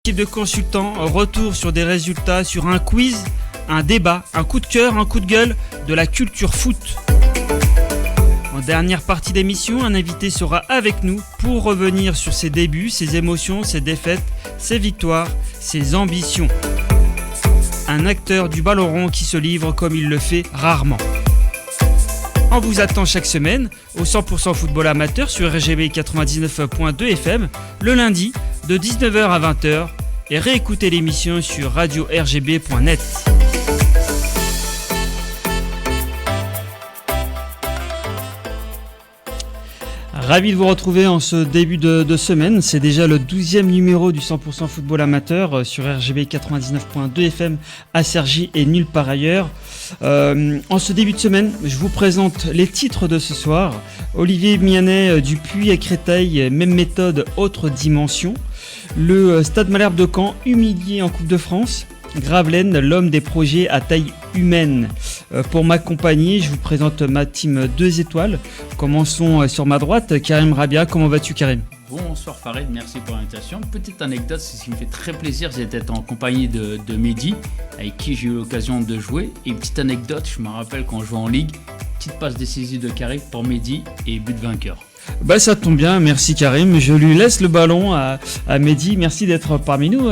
Équipe de consultants, retour sur des résultats, sur un quiz, un débat, un coup de cœur, un coup de gueule de la culture foot. En dernière partie d'émission, un invité sera avec nous pour revenir sur ses débuts, ses émotions, ses défaites, ses victoires, ses ambitions. Un acteur du ballon rond qui se livre comme il le fait rarement. On vous attend chaque semaine au 100% football amateur sur RGB 99.2 FM le lundi de 19h à 20h et réécoutez l'émission sur radio-rgb.net. Ravi de vous retrouver en ce début de semaine. C'est déjà le 12e numéro du 100% football amateur sur RGB 99.2 FM à Cergy et nulle part ailleurs. En ce début de semaine, je vous présente les titres de ce soir. Olivier Mianet du Puy à Créteil, même méthode, autre dimension. Le Stade Malherbe de Caen, humilié en Coupe de France. Gravelaine, l'homme des projets à taille humaine. Pour m'accompagner, je vous présente ma team 2 étoiles. Commençons sur ma droite, Karim Rabia. Comment vas-tu, Karim ? Bonsoir Farid, merci pour l'invitation. Petite anecdote, c'est ce qui me fait très plaisir, j'étais en compagnie de Mehdi, avec qui j'ai eu l'occasion de jouer. Et petite anecdote, je me rappelle quand je jouais en Ligue, petite passe décisive de Karim pour Mehdi et but vainqueur. Bah ça tombe bien, merci Karim. Je lui laisse le ballon à Mehdi. Merci d'être parmi nous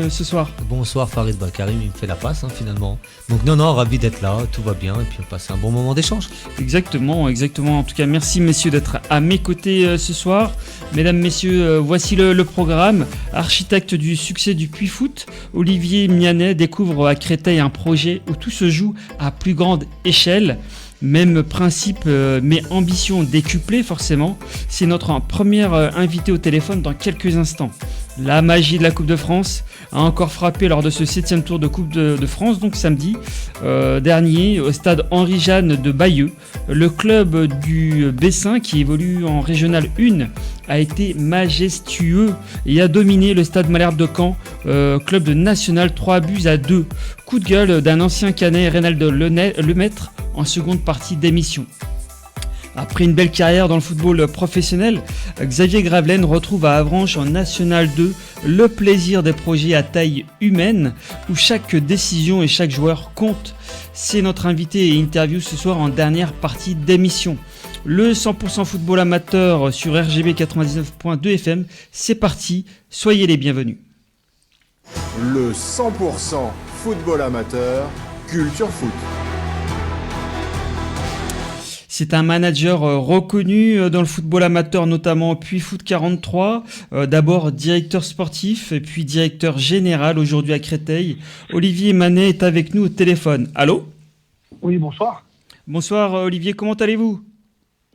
ce soir. Bonsoir Farid, Karim il me fait la passe finalement. Donc non, ravi d'être là, tout va bien et puis on passe un bon moment d'échange. Exactement. En tout cas, merci messieurs d'être à mes côtés ce soir. Mesdames, messieurs, voici le programme. Architecte du succès du Puy Foot, Olivier Mianet découvre à Créteil un projet où tout se joue à plus grande échelle. Même principe, mais ambition décuplée forcément. C'est notre premier invité au téléphone dans quelques instants. La magie de la Coupe de France a encore frappé lors de ce 7e tour de Coupe de France, donc samedi dernier, au stade Henri-Jeanne de Bayeux. Le club du Bessin, qui évolue en Régional 1, a été majestueux et a dominé le stade Malherbe de Caen, club de National 3-2. Coup de gueule d'un ancien Canet, Reynald Lemaître, en seconde partie d'émission. Après une belle carrière dans le football professionnel, Xavier Gravelaine retrouve à Avranches en National 2 le plaisir des projets à taille humaine où chaque décision et chaque joueur compte. C'est notre invité et interview ce soir en dernière partie d'émission. Le 100% football amateur sur RGB 99.2 FM, c'est parti, soyez les bienvenus. Le 100% football amateur, culture foot. C'est un manager reconnu dans le football amateur, notamment Puy Foot 43. D'abord directeur sportif et puis directeur général aujourd'hui à Créteil. Olivier Mianet est avec nous au téléphone. Allô ? Oui, bonsoir. Bonsoir Olivier, comment allez-vous ?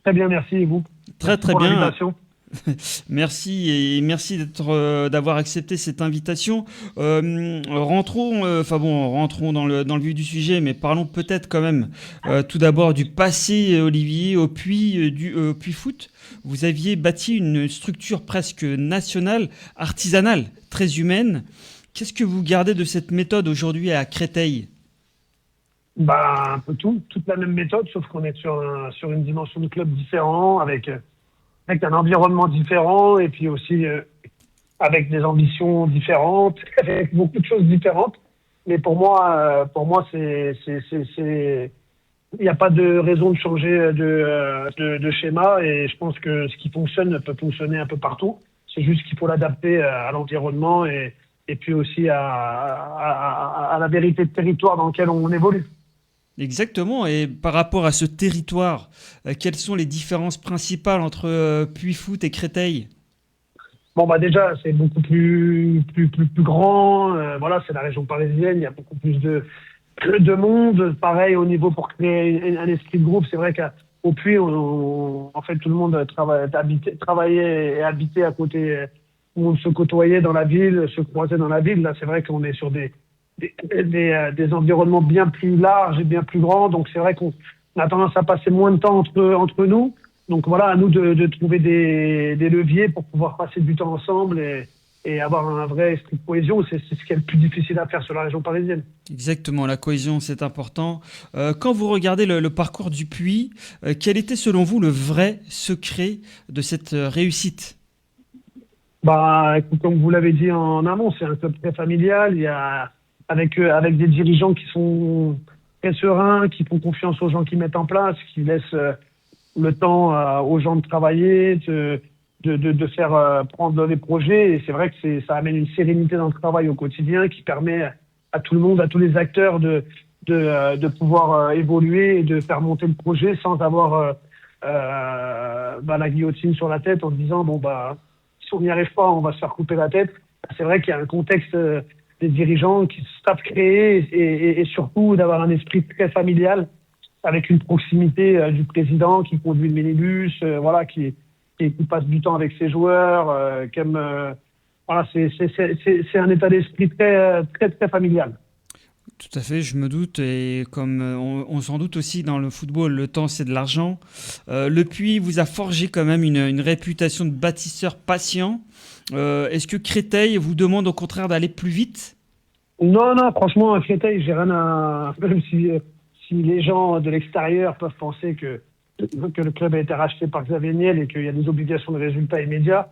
Très bien, merci. Et vous ? Très pour bien. L'invitation. Merci d'avoir accepté cette invitation. Rentrons dans le vif du sujet, mais parlons peut-être quand même tout d'abord du passé, Olivier, au Puy Foot. Vous aviez bâti une structure presque nationale, artisanale, très humaine. Qu'est-ce que vous gardez de cette méthode aujourd'hui à Créteil ? Un peu toute la même méthode, sauf qu'on est sur une dimension de club différent, avec un environnement différent et puis aussi avec des ambitions différentes, avec beaucoup de choses différentes. Mais pour moi, il n'y a pas de raison de changer de schéma et je pense que ce qui fonctionne peut fonctionner un peu partout. C'est juste qu'il faut l'adapter à l'environnement et puis aussi à la vérité de territoire dans lequel on évolue. Exactement, et par rapport à ce territoire, quelles sont les différences principales entre Puy Foot et Créteil ? Déjà, c'est beaucoup plus grand, c'est la région parisienne, il y a beaucoup plus de monde. Pareil, au niveau pour créer un esprit de groupe, c'est vrai qu'au Puy, en fait, tout le monde travaillait et habitait à côté, où on se côtoyait dans la ville, se croisait dans la ville. Là, c'est vrai qu'on est sur des environnements bien plus larges et bien plus grands. Donc, c'est vrai qu'on a tendance à passer moins de temps entre nous. Donc, voilà, à nous de trouver des leviers pour pouvoir passer du temps ensemble et avoir un vrai esprit de cohésion. C'est ce qui est le plus difficile à faire sur la région parisienne. Exactement, la cohésion, c'est important. Quand vous regardez le parcours du Puy, quel était selon vous le vrai secret de cette réussite? Écoute, comme vous l'avez dit en amont, c'est un club très familial. Il y a avec des dirigeants qui sont très sereins, qui font confiance aux gens qui mettent en place, qui laissent le temps aux gens de travailler, de faire prendre les projets. Et c'est vrai que ça amène une sérénité dans le travail au quotidien qui permet à tout le monde, à tous les acteurs de pouvoir évoluer et de faire monter le projet sans avoir la guillotine sur la tête en se disant si on n'y arrive pas, on va se faire couper la tête. C'est vrai qu'il y a un contexte des dirigeants qui savent créer et surtout d'avoir un esprit très familial avec une proximité du président qui conduit le minibus, qui passe du temps avec ses joueurs, qui aime. C'est un état d'esprit très, très, très familial. Tout à fait, je me doute, et comme on s'en doute aussi dans le football, le temps c'est de l'argent. Le Puy vous a forgé quand même une réputation de bâtisseur patient. Est-ce que Créteil vous demande au contraire d'aller plus vite? Non, franchement, à Créteil, j'ai rien à. Même si les gens de l'extérieur peuvent penser que le club a été racheté par Xavier Niel et qu'il y a des obligations de résultats immédiats.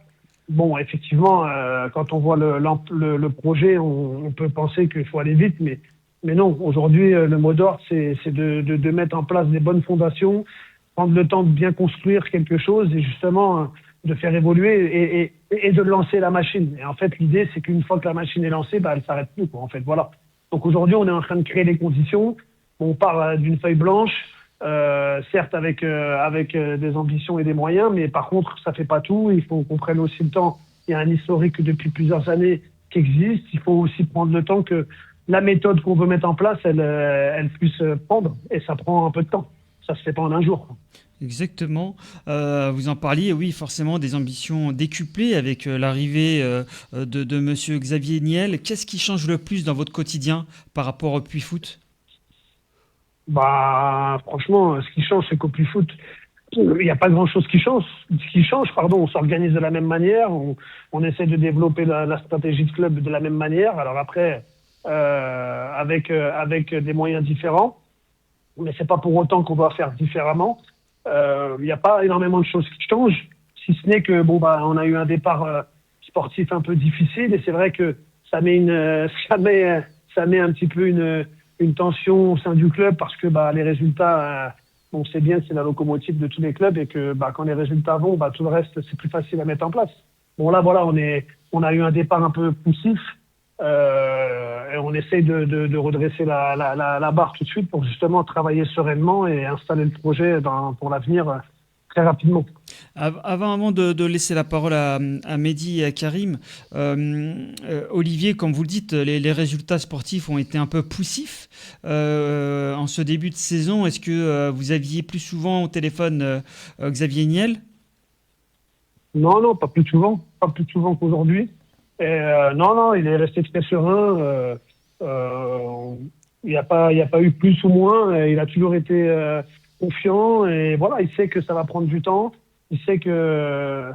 Bon, effectivement, quand on voit le projet, on peut penser qu'il faut aller vite, mais non. Aujourd'hui, le mot d'ordre, c'est de mettre en place des bonnes fondations, prendre le temps de bien construire quelque chose et justement de faire évoluer et de lancer la machine. Et en fait, l'idée, c'est qu'une fois que la machine est lancée, elle s'arrête plus, quoi, en fait, voilà. Donc aujourd'hui, on est en train de créer les conditions. On part d'une feuille blanche, certes avec des ambitions et des moyens, mais par contre, ça fait pas tout. Il faut qu'on prenne aussi le temps. Il y a un historique depuis plusieurs années qui existe. Il faut aussi prendre le temps que la méthode qu'on veut mettre en place, elle puisse prendre. Et ça prend un peu de temps. Ça se fait pas en un jour. Exactement. Vous en parliez, oui, forcément, des ambitions décuplées avec l'arrivée de Monsieur Xavier Niel. Qu'est-ce qui change le plus dans votre quotidien par rapport au Puy Foot? Franchement, ce qui change, c'est qu'au Puy Foot, il n'y a pas grand-chose qui change. On s'organise de la même manière, on essaie de développer la stratégie de club de la même manière. Alors après, avec des moyens différents, mais c'est pas pour autant qu'on doit faire différemment. Il n'y a pas énormément de choses qui changent, si ce n'est que on a eu un départ sportif un peu difficile et c'est vrai que ça met un petit peu une tension au sein du club parce que les résultats, on sait bien que c'est la locomotive de tous les clubs et que quand les résultats vont, tout le reste c'est plus facile à mettre en place. Bon là voilà, on a eu un départ un peu poussif et on essaye de redresser la barre tout de suite pour justement travailler sereinement et installer le projet pour l'avenir très rapidement. Avant de laisser la parole à Mehdi et à Karim, Olivier, comme vous le dites, les résultats sportifs ont été un peu poussifs en ce début de saison. Est-ce que vous aviez plus souvent au téléphone Xavier Niel? Non, pas plus souvent qu'aujourd'hui. Non, il est resté très serein. Il n'y a pas eu plus ou moins. Il a toujours été confiant et voilà, il sait que ça va prendre du temps. Il sait que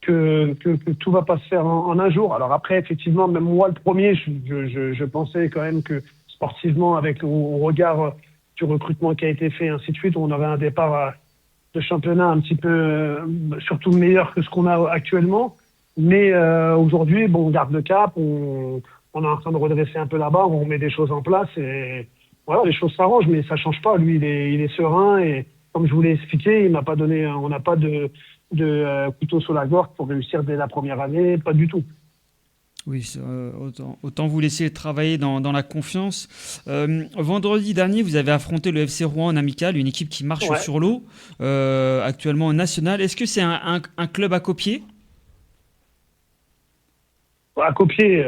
tout va pas se faire en un jour. Alors après, effectivement, même moi le premier, je pensais quand même que sportivement, au regard du recrutement qui a été fait, ainsi de suite, on aurait un départ de championnat un petit peu, surtout meilleur que ce qu'on a actuellement. Mais aujourd'hui, on garde le cap, on est en train de redresser un peu là-bas, on met des choses en place et voilà, les choses s'arrangent, mais ça change pas. Lui, il est serein et comme je vous l'ai expliqué, on n'a pas de couteau sur la gorge pour réussir dès la première année, pas du tout. Oui, autant vous laisser travailler dans la confiance. Vendredi dernier, vous avez affronté le FC Rouen en amical, une équipe qui marche sur l'eau, actuellement en national. Est-ce que c'est un club à copier? À copier,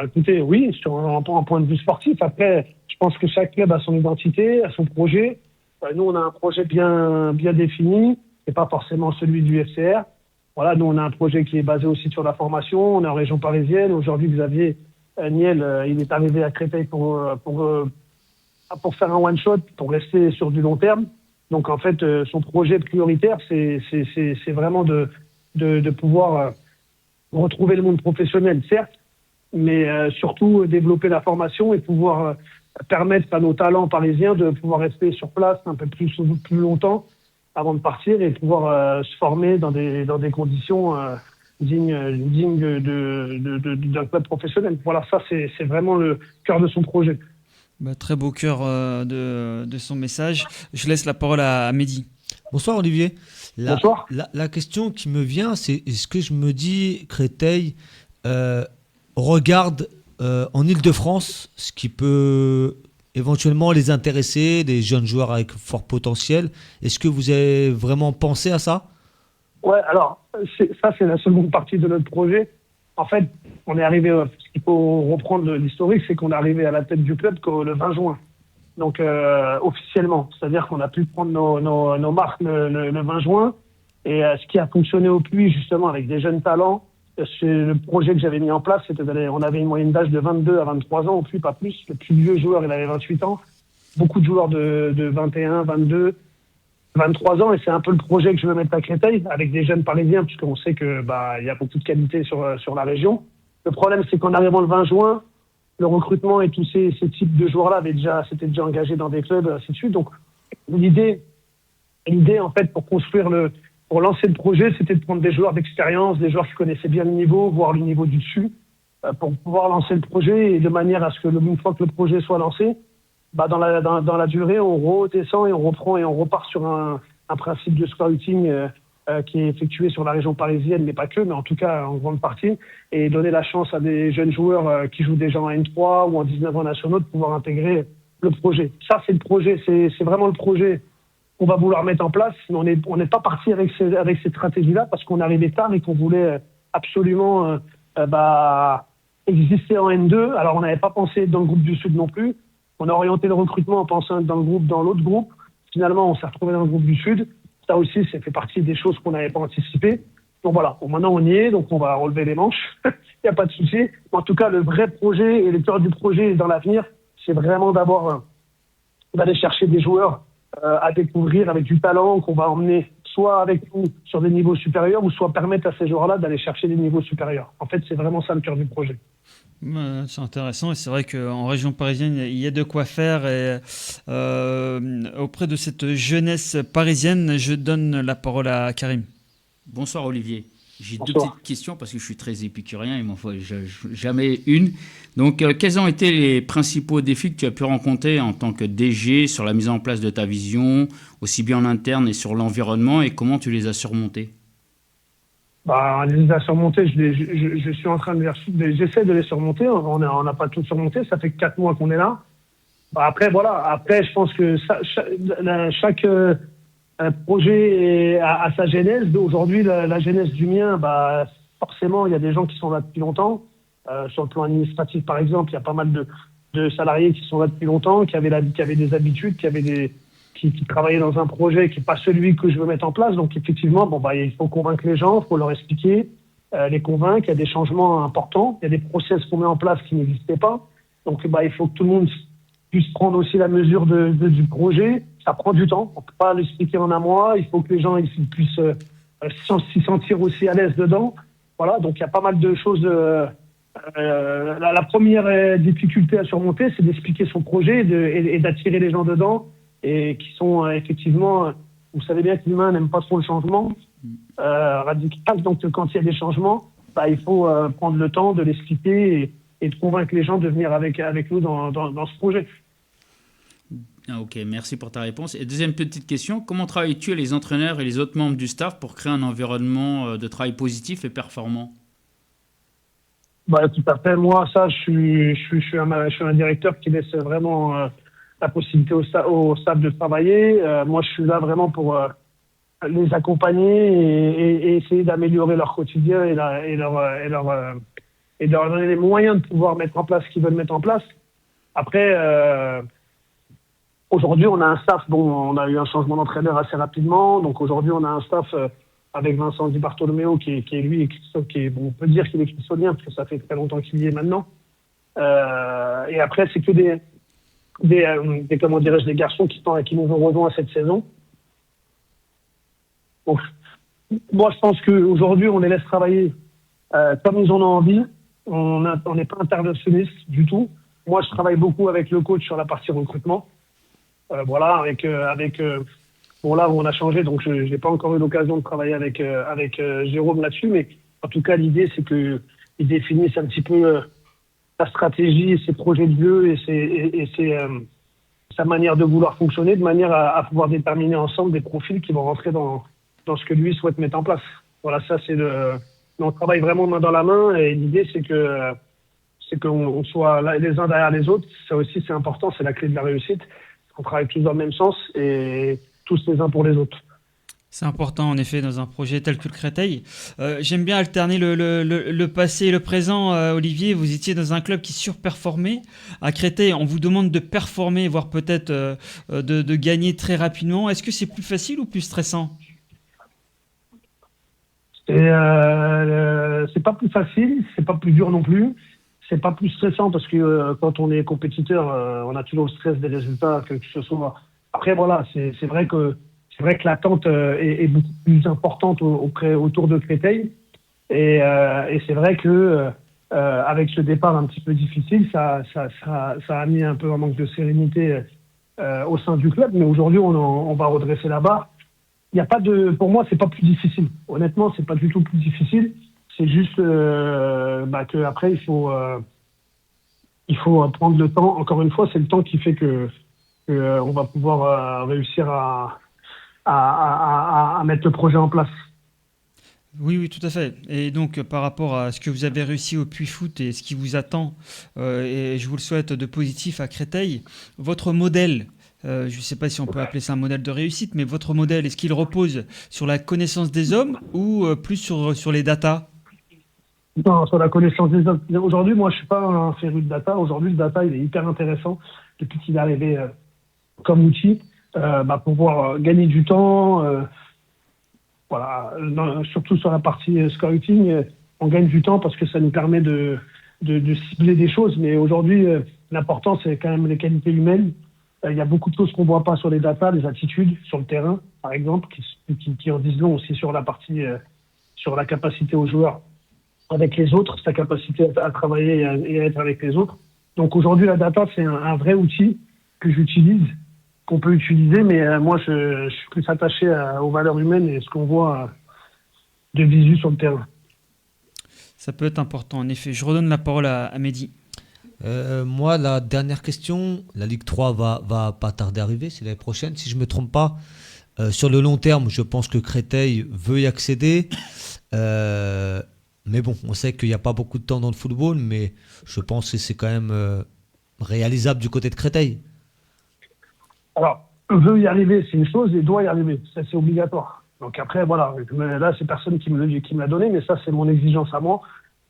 écoutez, oui, sur un point de vue sportif. Après, je pense que chaque club a son identité, a son projet. Nous, on a un projet bien défini, et pas forcément celui du FCR. Voilà, nous, on a un projet qui est basé aussi sur la formation. On est en région parisienne. Aujourd'hui, Xavier Niel, il est arrivé à Créteil pour faire un one-shot, pour rester sur du long terme. Donc, en fait, son projet prioritaire, c'est vraiment de pouvoir retrouver le monde professionnel, certes, mais surtout développer la formation et pouvoir permettre à nos talents parisiens de pouvoir rester sur place un peu plus longtemps avant de partir et pouvoir se former dans des conditions dignes d'un club professionnel. Voilà, ça c'est vraiment le cœur de son projet. Bah, très beau cœur de son message. Je laisse la parole à Mehdi. Bonsoir Olivier. Bonsoir. La question qui me vient, c'est est-ce que je me dis Créteil regarde en Île-de-France ce qui peut éventuellement les intéresser, des jeunes joueurs avec fort potentiel. Est-ce que vous avez vraiment pensé à ça ? Ouais, alors, ça, c'est la seconde partie de notre projet. En fait, on est arrivé, ce qu'il faut reprendre l'historique, c'est qu'on est arrivé à la tête du club le 20 juin. Donc, officiellement. C'est-à-dire qu'on a pu prendre nos marques le 20 juin. Et ce qui a fonctionné au Puy, justement, avec des jeunes talents, c'est le projet que j'avais mis en place, on avait une moyenne d'âge de 22 à 23 ans au Puy, pas plus. Le plus vieux joueur, il avait 28 ans. Beaucoup de joueurs de 21, 22, 23 ans, et c'est un peu le projet que je veux mettre à Créteil, avec des jeunes parisiens, puisqu'on sait que il y a beaucoup de qualité sur la région. Le problème, c'est qu'en arrivant le 20 juin, le recrutement et tous ces types de joueurs-là s'étaient déjà engagés dans des clubs, ainsi de suite. Donc, l'idée, en fait, pour lancer le projet, c'était de prendre des joueurs d'expérience, des joueurs qui connaissaient bien le niveau, voire le niveau du dessus, pour pouvoir lancer le projet, et de manière à ce que, une fois que le projet soit lancé, dans la durée, on redescend et on reprend et on repart sur un principe de scouting qui est effectué sur la région parisienne, mais pas que, mais en tout cas en grande partie, et donner la chance à des jeunes joueurs qui jouent déjà en N3 ou en 19 ans nationaux de pouvoir intégrer le projet. Ça, c'est le projet, c'est vraiment le projet qu'on va vouloir mettre en place. On n'est pas parti avec cette stratégie-là parce qu'on arrivait tard et qu'on voulait absolument exister en N2. Alors, on n'avait pas pensé être dans le groupe du Sud non plus. On a orienté le recrutement en pensant être dans l'autre groupe. Finalement, on s'est retrouvé dans le groupe du Sud. Ça aussi, ça fait partie des choses qu'on n'avait pas anticipées. Donc voilà, maintenant on y est, donc on va relever les manches. Il n'y a pas de souci. En tout cas, le vrai projet et le cœur du projet dans l'avenir, c'est vraiment d'aller chercher des joueurs à découvrir avec du talent qu'on va emmener soit avec nous sur des niveaux supérieurs ou soit permettre à ces joueurs-là d'aller chercher des niveaux supérieurs. En fait, c'est vraiment ça le cœur du projet. C'est intéressant et c'est vrai qu'en région parisienne, il y a de quoi faire. Et auprès de cette jeunesse parisienne, je donne la parole à Karim. Bonsoir Olivier. J'ai deux petites questions parce que je suis très épicurien, il m'en faut jamais une. Donc, quels ont été les principaux défis que tu as pu rencontrer en tant que DG sur la mise en place de ta vision, aussi bien en interne et sur l'environnement, et comment tu les as surmontés ? Les a surmontés, je suis en train j'essaie de les surmonter. On n'a pas tout surmonté, ça fait 4 mois qu'on est là. Après, je pense que chaque projet a sa genèse. Aujourd'hui, la genèse du mien, forcément, il y a des gens qui sont là depuis longtemps. Sur le plan administratif, par exemple, il y a pas mal de salariés qui sont là depuis longtemps, qui avaient des habitudes, qui travaillaient dans un projet qui n'est pas celui que je veux mettre en place. Donc, effectivement, il faut convaincre les gens, il faut leur expliquer, les convaincre. Il y a des changements importants. Il y a des process qu'on met en place qui n'existaient pas. Donc, il faut que tout le monde puisse prendre aussi la mesure du projet. Ça prend du temps. On ne peut pas l'expliquer en un mois. Il faut que les gens puissent s'y sentir aussi à l'aise dedans. Voilà. Donc, il y a pas mal de choses. La première difficulté à surmonter, c'est d'expliquer son projet et d'attirer les gens dedans. Et qui sont effectivement, vous savez bien que l'humain n'aime pas trop le changement radical. Donc, quand il y a des changements, il faut prendre le temps de l'expliquer et de convaincre les gens de venir avec nous dans ce projet. Ok, merci pour ta réponse. Et deuxième petite question, comment travailles-tu avec les entraîneurs et les autres membres du staff pour créer un environnement de travail positif et performant ? Tout à fait. Moi, ça, je suis un directeur qui laisse vraiment la possibilité au staff de travailler. Moi, je suis là vraiment pour les accompagner et essayer d'améliorer leur quotidien et de leur donner les moyens de pouvoir mettre en place ce qu'ils veulent mettre en place. Après, aujourd'hui, on a un staff on a eu un changement d'entraîneur assez rapidement. Donc aujourd'hui, on a un staff avec Vincent Di Bartolomeo qui est lui, on peut dire qu'il est cristolien parce que ça fait très longtemps qu'il y est maintenant. Et après, c'est que des garçons qui nous ont rejoints cette saison. Donc, moi, je pense qu'aujourd'hui, on les laisse travailler Comme ils en ont envie, on n'est pas interventionniste du tout. Moi, je travaille beaucoup avec le coach sur la partie recrutement. Voilà, bon là où on a changé, donc je n'ai pas encore eu l'occasion de travailler avec Jérôme là-dessus, mais en tout cas l'idée c'est que ils définissent un petit peu sa stratégie, ses projets de jeu sa manière de vouloir fonctionner, de manière à pouvoir déterminer ensemble des profils qui vont rentrer dans ce que lui souhaite mettre en place. Voilà, ça c'est on travaille vraiment main dans la main et l'idée c'est qu'on soit là, les uns derrière les autres. Ça aussi c'est important, c'est la clé de la réussite. On travaille tous dans le même sens et tous les uns pour les autres. C'est important en effet dans un projet tel que le Créteil. J'aime bien alterner le passé et le présent. Olivier, vous étiez dans un club qui surperformait. À Créteil, on vous demande de performer, voire peut-être de gagner très rapidement. Est-ce que c'est plus facile ou plus stressant ? C'est pas plus facile, c'est pas plus dur non plus. C'est pas plus stressant parce que quand on est compétiteur, on a toujours le stress des résultats, que ce soit. Après voilà, c'est vrai que l'attente est beaucoup plus importante autour de Créteil et c'est vrai que avec ce départ un petit peu difficile, ça a mis un peu un manque de sérénité au sein du club. Mais aujourd'hui, on va redresser la barre. Il y a pas pour moi, c'est pas plus difficile. Honnêtement, c'est pas du tout plus difficile. C'est juste que après il faut prendre le temps. Encore une fois, c'est le temps qui fait que on va pouvoir réussir à mettre le projet en place. Oui, tout à fait. Et donc, par rapport à ce que vous avez réussi au Puy Foot et ce qui vous attend, et je vous le souhaite de positif à Créteil, votre modèle, je ne sais pas si on peut appeler ça un modèle de réussite, mais votre modèle, est-ce qu'il repose sur la connaissance des hommes ou plus sur les datas ? Non, sur la connaissance des hommes. Aujourd'hui, moi, je suis pas un féru de data. Aujourd'hui, le data, il est hyper intéressant depuis qu'il est arrivé comme outil. Pouvoir gagner du temps, voilà, surtout sur la partie scouting, on gagne du temps parce que ça nous permet de cibler des choses. Mais aujourd'hui, l'important, c'est quand même les qualités humaines. Il y a beaucoup de choses qu'on voit pas sur les datas, les attitudes sur le terrain, par exemple, qui en disent long aussi sur la partie, sur la capacité aux joueurs avec les autres, sa capacité à travailler et à être avec les autres. Donc aujourd'hui, la data, c'est un vrai outil que j'utilise, qu'on peut utiliser, mais moi, je suis plus attaché aux valeurs humaines et ce qu'on voit de visu sur le terrain. Ça peut être important, en effet. Je redonne la parole à Mehdi. Moi, la dernière question, la Ligue 3 va pas tarder à arriver, c'est l'année prochaine, si je ne me trompe pas. Sur le long terme, je pense que Créteil veut y accéder. Mais bon, on sait qu'il n'y a pas beaucoup de temps dans le football, mais je pense que c'est quand même réalisable du côté de Créteil. Alors, veut y arriver, c'est une chose, et doit y arriver. Ça, c'est obligatoire. Donc après, voilà, là, c'est personne qui me l'a donné, mais ça, c'est mon exigence à moi.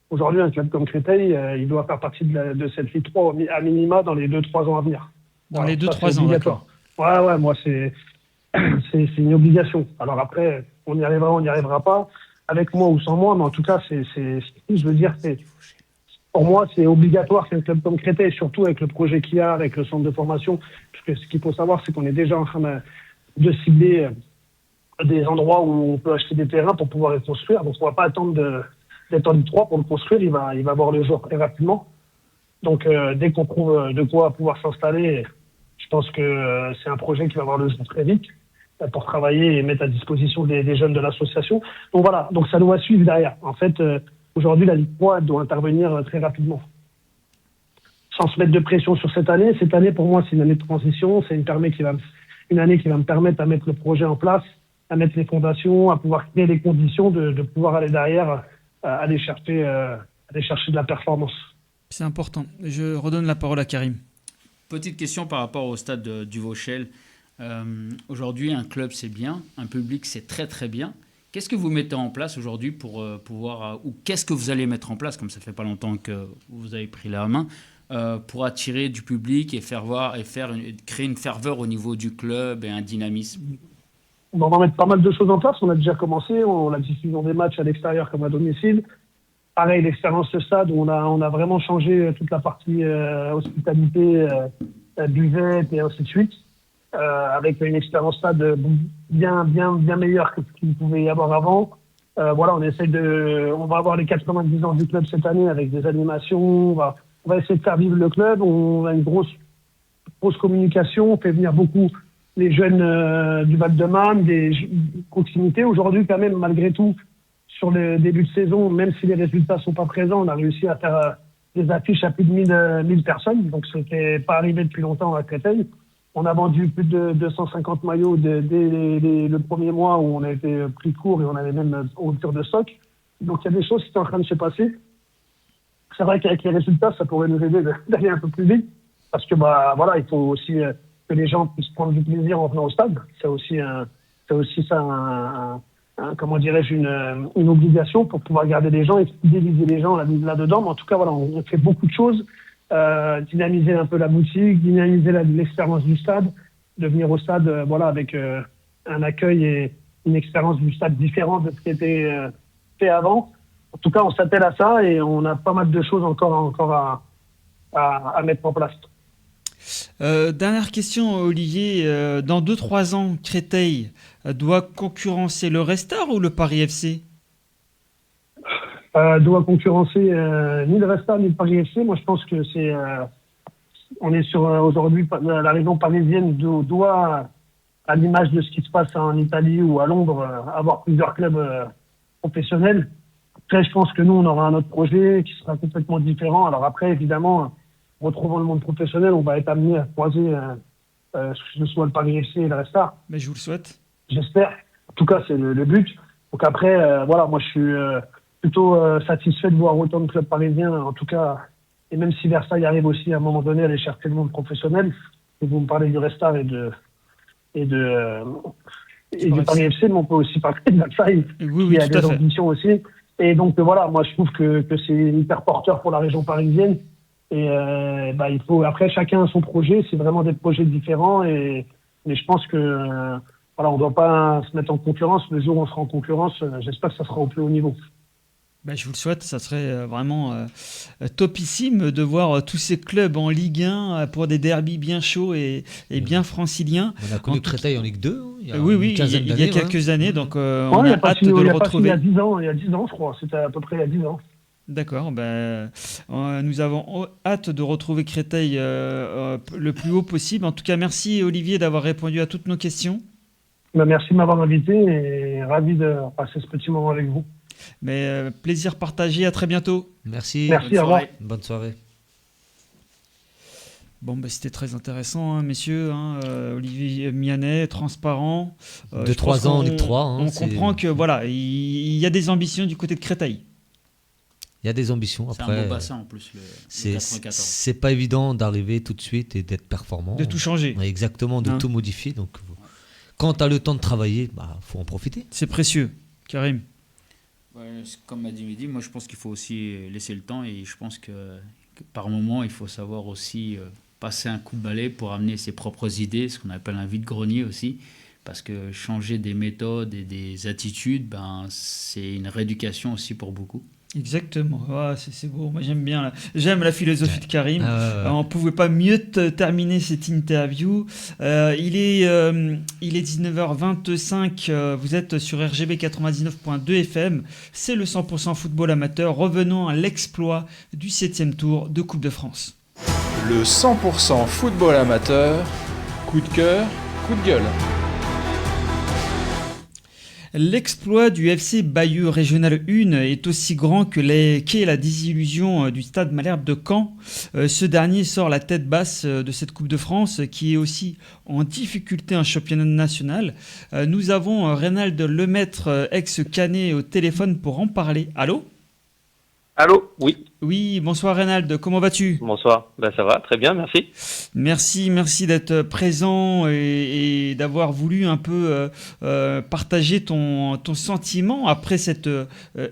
Aujourd'hui, un club comme Créteil, il doit faire partie de cette Ligue 3 à minima dans les 2-3 ans à venir. Dans les 2-3 ans, d'accord. Ouais, moi, c'est une obligation. Alors après, on y arrivera, on n'y arrivera pas, avec moi ou sans moi, mais en tout cas, je veux dire, pour moi, c'est obligatoire qu'un club comme Créteil, surtout avec le projet qu'il y a, avec le centre de formation, parce que ce qu'il faut savoir, c'est qu'on est déjà en train de cibler des endroits où on peut acheter des terrains pour pouvoir les construire. Donc, on ne va pas attendre d'être en Ligue 3 pour le construire. Il va voir le jour très rapidement. Donc, dès qu'on trouve de quoi pouvoir s'installer, je pense que c'est un projet qui va voir le jour très vite pour travailler et mettre à disposition des jeunes de l'association. Donc voilà, donc ça doit suivre derrière. En fait, aujourd'hui, la Ligue 3 doit intervenir très rapidement. Sans se mettre de pression sur cette année. Cette année, pour moi, c'est une année de transition. C'est une année qui va me permettre à mettre le projet en place, à mettre les fondations, à pouvoir créer les conditions de pouvoir aller derrière, aller chercher de la performance. C'est important. Je redonne la parole à Karim. Petite question par rapport au stade du Vauchel. Aujourd'hui, un club, c'est bien. Un public, c'est très, très bien. Qu'est-ce que vous mettez en place aujourd'hui pour pouvoir... ou qu'est-ce que vous allez mettre en place, comme ça fait pas longtemps que vous avez pris la main, pour attirer du public et créer une ferveur au niveau du club et un dynamisme? On va mettre pas mal de choses en place. On a déjà commencé. On a diffusion des matchs à l'extérieur comme à domicile. Pareil, l'expérience de stade, où on a vraiment changé toute la partie hospitalité, buvette et ainsi de suite. Avec une expérience stade bien meilleure que ce qu'il pouvait y avoir avant. Voilà, on va avoir les 90 ans du club cette année avec des animations. On va essayer de faire vivre le club. On a une grosse communication. On fait venir beaucoup les jeunes du Val-de-Marne, des proximités. Aujourd'hui, quand même, malgré tout, sur le début de saison, même si les résultats sont pas présents, on a réussi à faire des affiches à plus de 1000 personnes. Donc, ce n'était pas arrivé depuis longtemps à Créteil. On a vendu plus de 250 maillots dès le premier mois où on a été pris court et on avait même rupture de stock. Donc, il y a des choses qui sont en train de se passer. C'est vrai qu'avec les résultats, ça pourrait nous aider d'aller un peu plus vite. Parce que, voilà, il faut aussi que les gens puissent prendre du plaisir en venant au stade. C'est aussi ça comment dirais-je, une obligation pour pouvoir garder les gens et fidéliser les gens là-dedans. Mais en tout cas, voilà, on fait beaucoup de choses. Dynamiser un peu la boutique, dynamiser l'expérience du stade, de venir au stade voilà, avec un accueil et une expérience du stade différente de ce qui était fait avant. En tout cas, on s'attelle à ça et on a pas mal de choses encore à mettre en place. Dernière question, Olivier. Dans 2-3 ans, Créteil doit concurrencer le Restart ou le Paris FC ? Doit concurrencer ni le Restart ni le Paris FC. Moi, je pense que on est sur aujourd'hui la région parisienne doit, à l'image de ce qui se passe en Italie ou à Londres, avoir plusieurs clubs professionnels. Après, je pense que nous, on aura un autre projet qui sera complètement différent. Alors après, évidemment, retrouvant le monde professionnel, on va être amené à croiser que ce soit le Paris FC et le Restart. Mais je vous le souhaite. J'espère. En tout cas, c'est le but. Donc après, voilà, moi, je suis plutôt satisfait de voir autant de clubs parisiens, en tout cas, et même si Versailles arrive aussi à un moment donné à aller chercher le monde professionnel, et vous me parlez du Restart et du Paris FC, mais on peut aussi parler de Versailles, oui, qui a des ambitions aussi. Et donc voilà, moi je trouve que c'est hyper porteur pour la région parisienne. Et il faut, après, chacun a son projet, c'est vraiment des projets différents, mais je pense que voilà, on ne doit pas se mettre en concurrence. Le jour où on sera en concurrence, j'espère que ça sera au plus haut niveau. Je vous le souhaite, ça serait vraiment topissime de voir tous ces clubs en Ligue 1 pour des derbys bien chauds et bien franciliens. On a connu Créteil en Ligue 2. Il y a quelques années, donc on a hâte de le retrouver. Il y a 10 ans, je crois, c'était à peu près il y a 10 ans. D'accord, nous avons hâte de retrouver Créteil le plus haut possible. En tout cas, merci Olivier d'avoir répondu à toutes nos questions. Merci de m'avoir invité et ravi de passer ce petit moment avec vous. Plaisir partagé, à très bientôt. Merci, au revoir. Bonne soirée. C'était très intéressant, messieurs. Olivier Mianet, transparent. 2-3 ans en Ligue 3. On comprend que voilà, il y a des ambitions du côté de Créteil. Il y a des ambitions. Après, c'est un beau bassin en plus, le 94. C'est pas évident d'arriver tout de suite et d'être performant. De tout changer. Exactement, de tout modifier. Donc, quand tu as le temps de travailler, faut en profiter. C'est précieux. Karim. Comme a dit Mehdi, moi je pense qu'il faut aussi laisser le temps et je pense que par moment il faut savoir aussi passer un coup de balai pour amener ses propres idées, ce qu'on appelle un vide-grenier aussi, parce que changer des méthodes et des attitudes, c'est une rééducation aussi pour beaucoup. Exactement, c'est beau, moi j'aime la philosophie de Karim. On ne pouvait pas mieux terminer cette interview. Il est 19h25, vous êtes sur RGB 99.2 FM, c'est le 100% football amateur. Revenons à l'exploit du 7e tour de Coupe de France. Le 100% football amateur, coup de cœur, coup de gueule. L'exploit du FC Bayeux Régional 1 est aussi grand qu'est la désillusion du Stade Malherbe de Caen. Ce dernier sort la tête basse de cette Coupe de France qui est aussi en difficulté en championnat national. Nous avons Reynald Lemaître, ex-Canet, au téléphone pour en parler. Allô ? Allô, oui. Oui, bonsoir Reynald, comment vas-tu ? Bonsoir, ça va, très bien, merci. Merci d'être présent et d'avoir voulu un peu partager ton sentiment après cette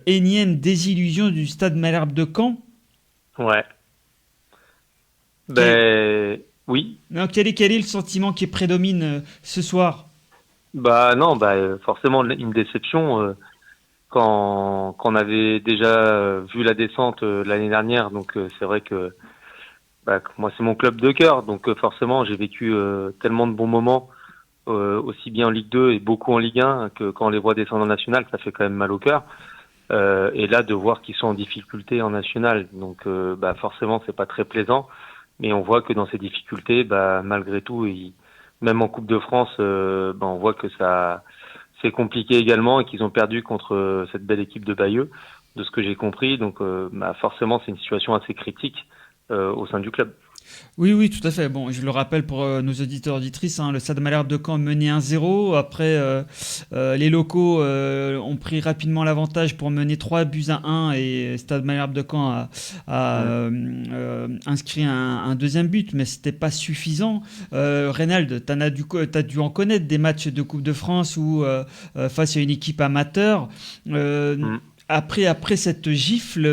énième désillusion du Stade Malherbe de Caen. Ouais. Oui. Non, quel est le sentiment qui prédomine ce soir ? Forcément une déception. Quand on avait déjà vu la descente l'année dernière, donc c'est vrai que moi c'est mon club de cœur, donc forcément j'ai vécu tellement de bons moments aussi bien en Ligue 2 et beaucoup en Ligue 1, que quand on les voit descendre en national, ça fait quand même mal au cœur. Et là, de voir qu'ils sont en difficulté en national, donc forcément, c'est pas très plaisant. Mais on voit que dans ces difficultés, malgré tout, même en Coupe de France, on voit que ça c'est compliqué également et qu'ils ont perdu contre cette belle équipe de Bayeux, de ce que j'ai compris. Donc forcément, c'est une situation assez critique au sein du club. Oui, tout à fait. Bon, je le rappelle pour nos auditeurs et auditrices, le Stade Malherbe de Caen menait 1-0. Après, les locaux ont pris rapidement l'avantage pour mener 3-1 et Stade Malherbe de Caen a inscrit un deuxième but, mais c'était pas suffisant. Reynald, t'as dû en connaître des matchs de Coupe de France où face à une équipe amateur. Après cette gifle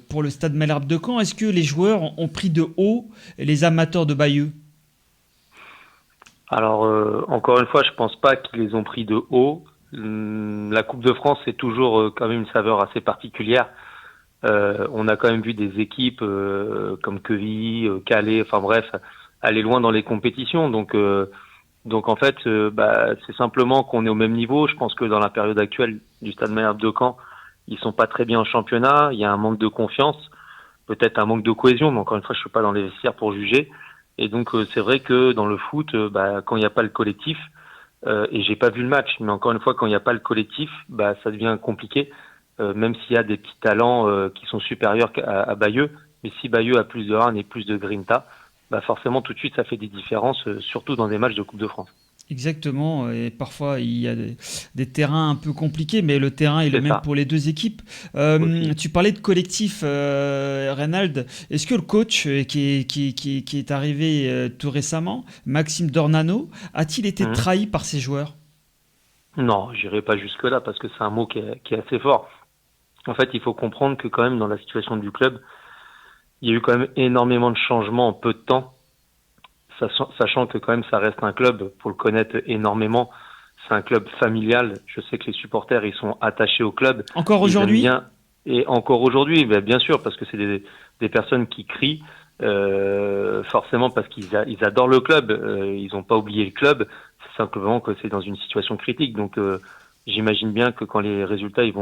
pour le Stade Malherbe de Caen, est-ce que les joueurs ont pris de haut les amateurs de Bayeux? Alors, encore une fois, je pense pas qu'ils les ont pris de haut. La Coupe de France, c'est toujours quand même une saveur assez particulière. On a quand même vu des équipes comme Quevilly, Calais, enfin bref, aller loin dans les compétitions. Donc en fait, c'est simplement qu'on est au même niveau. Je pense que dans la période actuelle du Stade Malherbe de Caen, ils sont pas très bien en championnat. Il y a un manque de confiance, peut-être un manque de cohésion, mais encore une fois, je suis pas dans les vestiaires pour juger. Et donc c'est vrai que dans le foot, quand il n'y a pas le collectif, et j'ai pas vu le match, mais encore une fois, quand il n'y a pas le collectif, ça devient compliqué. Même s'il y a des petits talents qui sont supérieurs à Bayeux, mais si Bayeux a plus de run et plus de grinta, forcément tout de suite ça fait des différences, surtout dans des matchs de Coupe de France. Exactement, et parfois il y a des terrains un peu compliqués, mais le terrain est le même pour les deux équipes. Tu parlais de collectif, Reynald. Est-ce que le coach qui est arrivé tout récemment, Maxime Dornano, a-t-il été trahi par ses joueurs? Non, j'irai pas jusque-là parce que c'est un mot qui est assez fort. En fait, il faut comprendre que quand même dans la situation du club, il y a eu quand même énormément de changements en peu de temps, sachant que quand même ça reste un club, pour le connaître énormément, c'est un club familial. Je sais que les supporters, ils sont attachés au club. Encore aujourd'hui? Et encore aujourd'hui, bien sûr, parce que c'est des personnes qui crient, forcément parce qu'ils adorent le club, ils n'ont pas oublié le club, c'est simplement que c'est dans une situation critique. Donc j'imagine bien que quand les résultats ils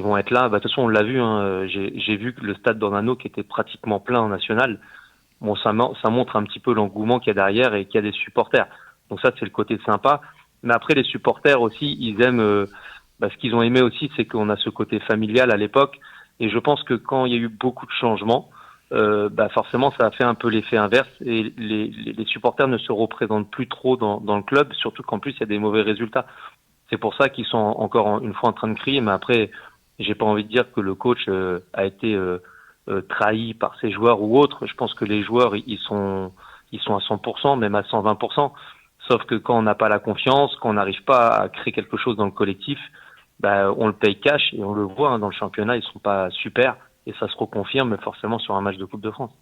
vont être là. De toute façon, on l'a vu. J'ai vu que le stade d'Ornano qui était pratiquement plein en national. Bon, ça montre un petit peu l'engouement qu'il y a derrière et qu'il y a des supporters. Donc ça, c'est le côté sympa. Mais après, les supporters aussi, ils aiment. Ce qu'ils ont aimé aussi, c'est qu'on a ce côté familial à l'époque. Et je pense que quand il y a eu beaucoup de changements, forcément, ça a fait un peu l'effet inverse. Et les supporters ne se représentent plus trop dans le club, surtout qu'en plus, il y a des mauvais résultats. C'est pour ça qu'ils sont encore une fois en train de crier. Mais après, j'ai pas envie de dire que le coach a été trahi par ses joueurs ou autres. Je pense que les joueurs ils sont à 100%, même à 120%. Sauf que quand on n'a pas la confiance, quand on n'arrive pas à créer quelque chose dans le collectif, on le paye cash et on le voit dans le championnat, ils sont pas super et ça se reconfirme forcément sur un match de Coupe de France.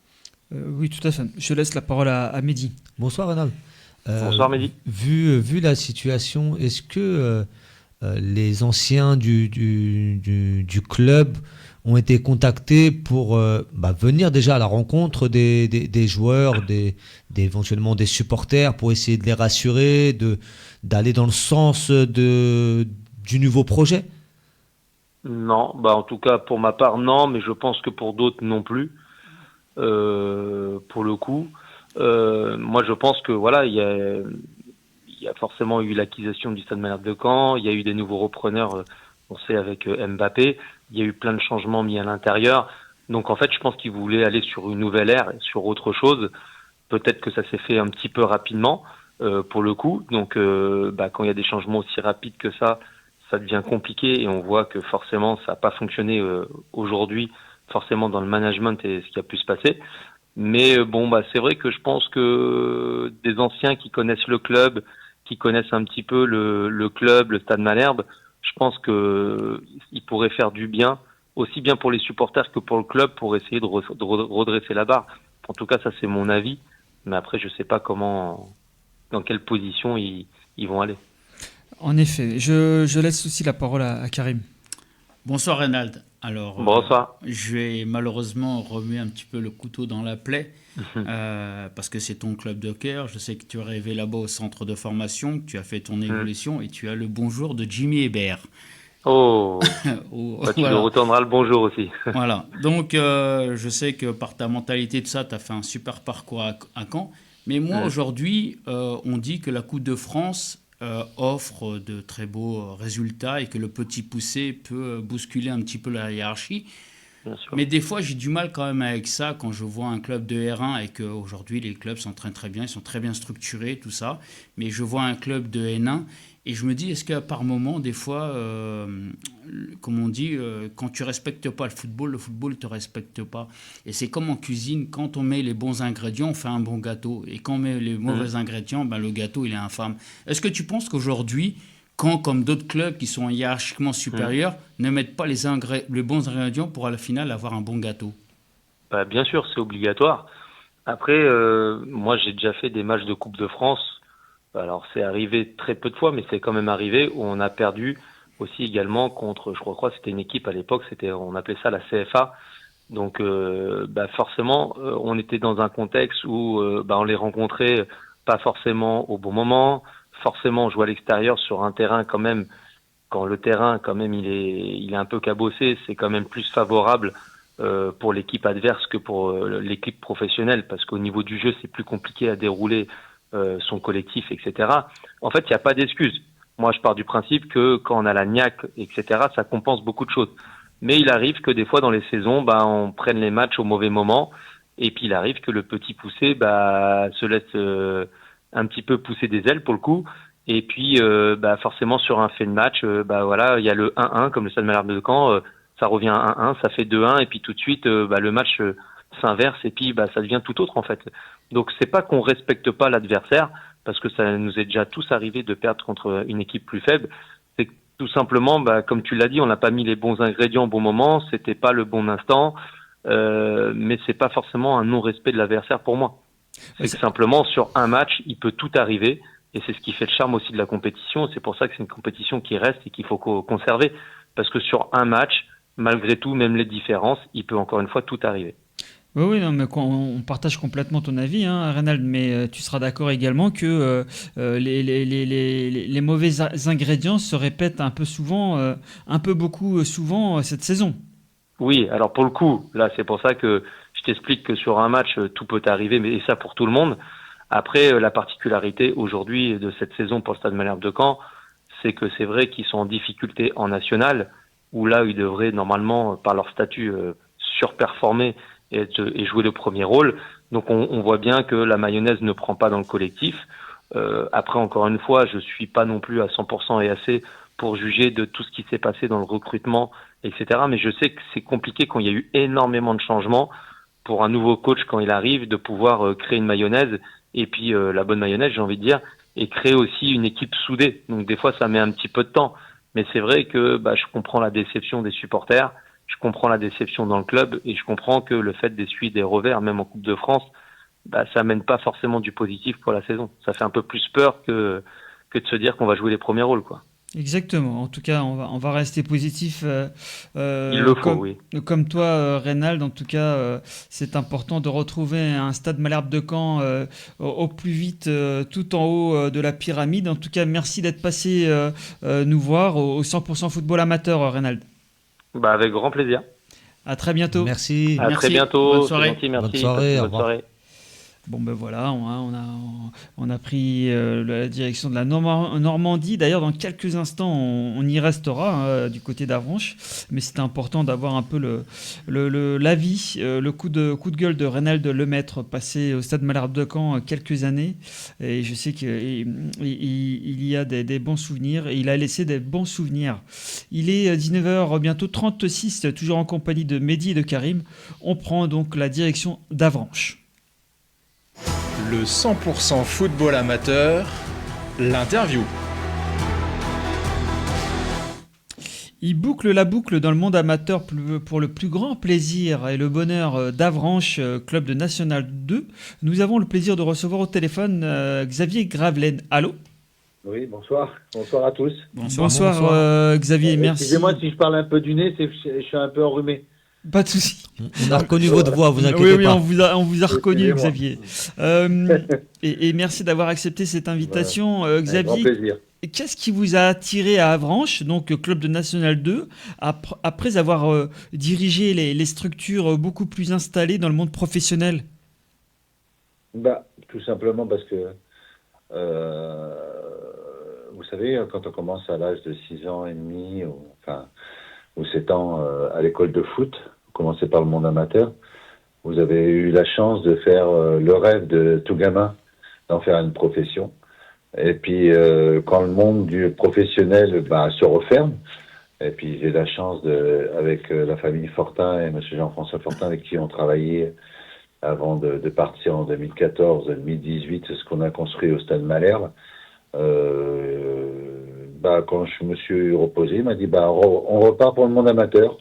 Oui, tout à fait. Je laisse la parole à Mehdi. Bonsoir Reynald. Bonsoir Mehdi. Vu la situation, est-ce que les anciens du club ont été contactés pour venir déjà à la rencontre des joueurs, éventuellement des supporters, pour essayer de les rassurer, d'aller dans le sens du nouveau projet? Non, en tout cas pour ma part non, mais je pense que pour d'autres non plus. Pour le coup, moi je pense que voilà, il y a forcément eu l'acquisition du Stade Malherbe de Caen, il y a eu des nouveaux repreneurs, on sait avec Mbappé, il y a eu plein de changements mis à l'intérieur. Donc en fait, je pense qu'ils voulaient aller sur une nouvelle ère, sur autre chose. Peut-être que ça s'est fait un petit peu rapidement pour le coup. Donc quand il y a des changements aussi rapides que ça devient compliqué et on voit que forcément ça n'a pas fonctionné aujourd'hui, forcément dans le management et ce qui a pu se passer. Mais c'est vrai que je pense que des anciens qui connaissent le club, qui connaissent un petit peu le club, le Stade Malherbe, je pense que ils pourraient faire du bien, aussi bien pour les supporters que pour le club, pour essayer de redresser la barre. En tout cas, ça c'est mon avis. Mais après, je sais pas dans quelle position ils vont aller. En effet, je laisse aussi la parole à Karim. Bonsoir Reynald. Alors, Bonsoir. je vais malheureusement remuer un petit peu le couteau dans la plaie parce que c'est ton club de cœur. Je sais que tu es arrivé là-bas au centre de formation, que tu as fait ton évolution et tu as le bonjour de Jimmy Hébert. Oh, tu Voilà. nous retourneras le bonjour aussi. Voilà. Donc, je sais que par ta mentalité, tout ça, tu as fait un super parcours à Caen. Mais moi, aujourd'hui, on dit que la Coupe de France offre de très beaux résultats et que le petit poussé peut bousculer un petit peu la hiérarchie. Bien sûr. Mais des fois, j'ai du mal quand même avec ça quand je vois un club de R1 et qu'aujourd'hui, les clubs s'entraînent très bien, ils sont très bien structurés, tout ça. Mais je vois un club de N1 et je me dis, est-ce qu'à par moment, des fois, comme on dit, quand tu respectes pas le football ne te respecte pas. Et c'est comme en cuisine, quand on met les bons ingrédients, on fait un bon gâteau. Et quand on met les mauvais ingrédients, ben, le gâteau, il est infâme. Est-ce que tu penses qu'aujourd'hui, quand, comme d'autres clubs qui sont hiérarchiquement supérieurs, ne mettent pas les bons ingrédients pour à la finale avoir un bon gâteau? Bah, bien sûr, c'est obligatoire. Après, moi, j'ai déjà fait des matchs de Coupe de France. Alors, c'est arrivé très peu de fois, mais c'est quand même arrivé où on a perdu aussi également contre, je crois que c'était une équipe à l'époque, on appelait ça la CFA. Donc, forcément, on était dans un contexte où on les rencontrait pas forcément au bon moment. Forcément, on joue à l'extérieur sur un terrain quand même. Quand le terrain, quand même, il est un peu cabossé, c'est quand même plus favorable pour l'équipe adverse que pour l'équipe professionnelle, parce qu'au niveau du jeu, c'est plus compliqué à dérouler son collectif, etc. En fait, il n'y a pas d'excuse. Moi, je pars du principe que quand on a la niaque, etc., ça compense beaucoup de choses. Mais il arrive que des fois, dans les saisons, on prenne les matchs au mauvais moment, et puis il arrive que le petit poussé se laisse un petit peu pousser des ailes pour le coup. Et puis, forcément, sur un fait de match, il y a le 1-1, comme le Stade Malherbe de Caen, ça revient à 1-1, ça fait 2-1, et puis tout de suite, le match s'inverse, et puis ça devient tout autre en fait. Donc, c'est pas qu'on respecte pas l'adversaire, parce que ça nous est déjà tous arrivé de perdre contre une équipe plus faible. C'est que, tout simplement, comme tu l'as dit, on n'a pas mis les bons ingrédients au bon moment, c'était pas le bon instant, mais c'est pas forcément un non-respect de l'adversaire pour moi. C'est que simplement, sur un match, il peut tout arriver. Et c'est ce qui fait le charme aussi de la compétition. C'est pour ça que c'est une compétition qui reste et qu'il faut conserver. Parce que sur un match, malgré tout, même les différences, il peut encore une fois tout arriver. Oui, non, mais on partage complètement ton avis, hein, Reynald, mais tu seras d'accord également que les mauvais ingrédients se répètent un peu souvent, beaucoup souvent cette saison. Oui, alors pour le coup, là, c'est pour ça que je t'explique que sur un match, tout peut arriver, et ça pour tout le monde. Après, la particularité aujourd'hui de cette saison pour le Stade Malherbe de Caen, c'est que c'est vrai qu'ils sont en difficulté en national, où là, ils devraient normalement, par leur statut, surperformer et jouer le premier rôle. Donc on voit bien que la mayonnaise ne prend pas dans le collectif. Après, encore une fois, je suis pas non plus à 100% et assez pour juger de tout ce qui s'est passé dans le recrutement, etc. Mais je sais que c'est compliqué quand il y a eu énormément de changements pour un nouveau coach quand il arrive de pouvoir créer une mayonnaise. Et puis la bonne mayonnaise, j'ai envie de dire, et créer aussi une équipe soudée. Donc des fois, ça met un petit peu de temps. Mais c'est vrai que je comprends la déception des supporters, je comprends la déception dans le club, et je comprends que le fait d'essuyer des revers, même en Coupe de France, ça mène pas forcément du positif pour la saison. Ça fait un peu plus peur que de se dire qu'on va jouer les premiers rôles, quoi. Exactement. En tout cas, on va rester positif. Il le faut, oui. Comme toi, Reynald. En tout cas, c'est important de retrouver un Stade Malherbe de Caen au plus vite, tout en haut de la pyramide. En tout cas, merci d'être passé nous voir au 100% football amateur, Reynald. Avec grand plaisir. À très bientôt. Merci. À très bientôt. Bonne soirée. C'est gentil, merci. Bonne soirée. Au Bonne revoir. soirée. Bon ben voilà, on a pris la direction de la Normandie. D'ailleurs, dans quelques instants, on y restera du côté d'Avranches. Mais c'était important d'avoir un peu l'avis, le coup de gueule de Reynald Lemaître, passé au Stade Malherbe de Caen quelques années. Et je sais qu'il y a des bons souvenirs, et il a laissé des bons souvenirs. Il est 19h, bientôt 36, toujours en compagnie de Mehdi et de Karim. On prend donc la direction d'Avranches. Le 100% football amateur, l'interview. Il boucle la boucle dans le monde amateur pour le plus grand plaisir et le bonheur d'Avranches, club de National 2. Nous avons le plaisir de recevoir au téléphone Xavier Gravelaine. Allô ? Oui, bonsoir. Bonsoir à tous. Bonsoir, Xavier, merci. Excusez-moi si je parle un peu du nez, je suis un peu enrhumé. Pas de souci. On a reconnu votre voix, vous inquiétez Oui, pas. on vous a reconnu, Excusez-moi. Xavier. Et merci d'avoir accepté cette invitation. Avec grand Xavier, plaisir. qu'est-ce qui vous a attiré à Avranches, donc club de National 2, après avoir dirigé les structures beaucoup plus installées dans le monde professionnel? Tout simplement parce que, vous savez, quand on commence à l'âge de 6 ans et demi, ou 7 ans à l'école de foot, vous commencez par le monde amateur, vous avez eu la chance de faire le rêve de tout gamin, d'en faire une profession. Et puis, quand le monde du professionnel se referme, et puis j'ai la chance avec la famille Fortin et M. Jean-François Fortin, avec qui on travaillait avant de partir en 2014-2018, ce qu'on a construit au Stade Malherbe. Quand je me suis reposé, il m'a dit on repart pour le monde amateur.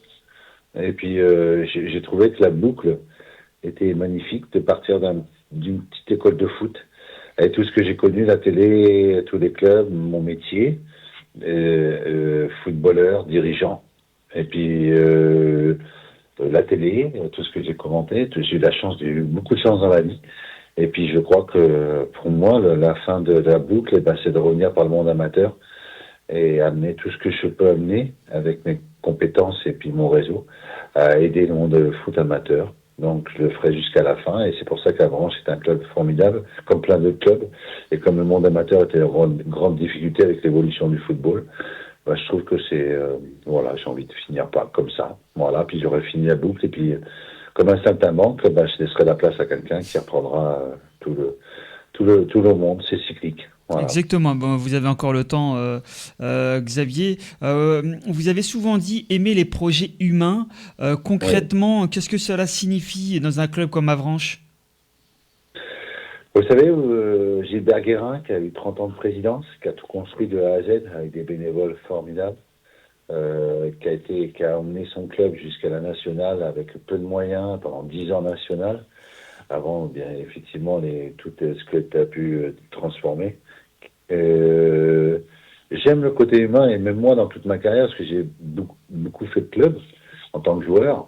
Et puis j'ai trouvé que la boucle était magnifique de partir d'une petite école de foot avec tout ce que j'ai connu, la télé, tous les clubs, mon métier, footballeur, dirigeant, et puis la télé, tout ce que j'ai commenté. J'ai eu beaucoup de chance dans la vie. Et puis je crois que pour moi, la fin de la boucle, c'est de revenir par le monde amateur et amener tout ce que je peux amener avec mes compétences et puis mon réseau à aider le monde de foot amateur. Donc je le ferai jusqu'à la fin, et c'est pour ça qu'Avranches est un club formidable, comme plein d'autres clubs, et comme le monde amateur était en grande difficulté avec l'évolution du football, je trouve que c'est j'ai envie de finir comme ça, puis j'aurai fini la boucle, et puis comme un saltimbanque, je laisserai la place à quelqu'un qui reprendra tout le monde, c'est cyclique. Voilà. Exactement, vous avez encore le temps, Xavier. Vous avez souvent dit aimer les projets humains. Concrètement, qu'est-ce que cela signifie dans un club comme Avranches? Vous savez, Gilbert Guérin, qui a eu 30 ans de présidence, qui a tout construit de A à Z avec des bénévoles formidables, qui a emmené son club jusqu'à la nationale avec peu de moyens pendant 10 ans national. Avant, bien effectivement, tout ce que tu as pu transformer. J'aime le côté humain, et même moi dans toute ma carrière, parce que j'ai beaucoup fait de clubs en tant que joueur,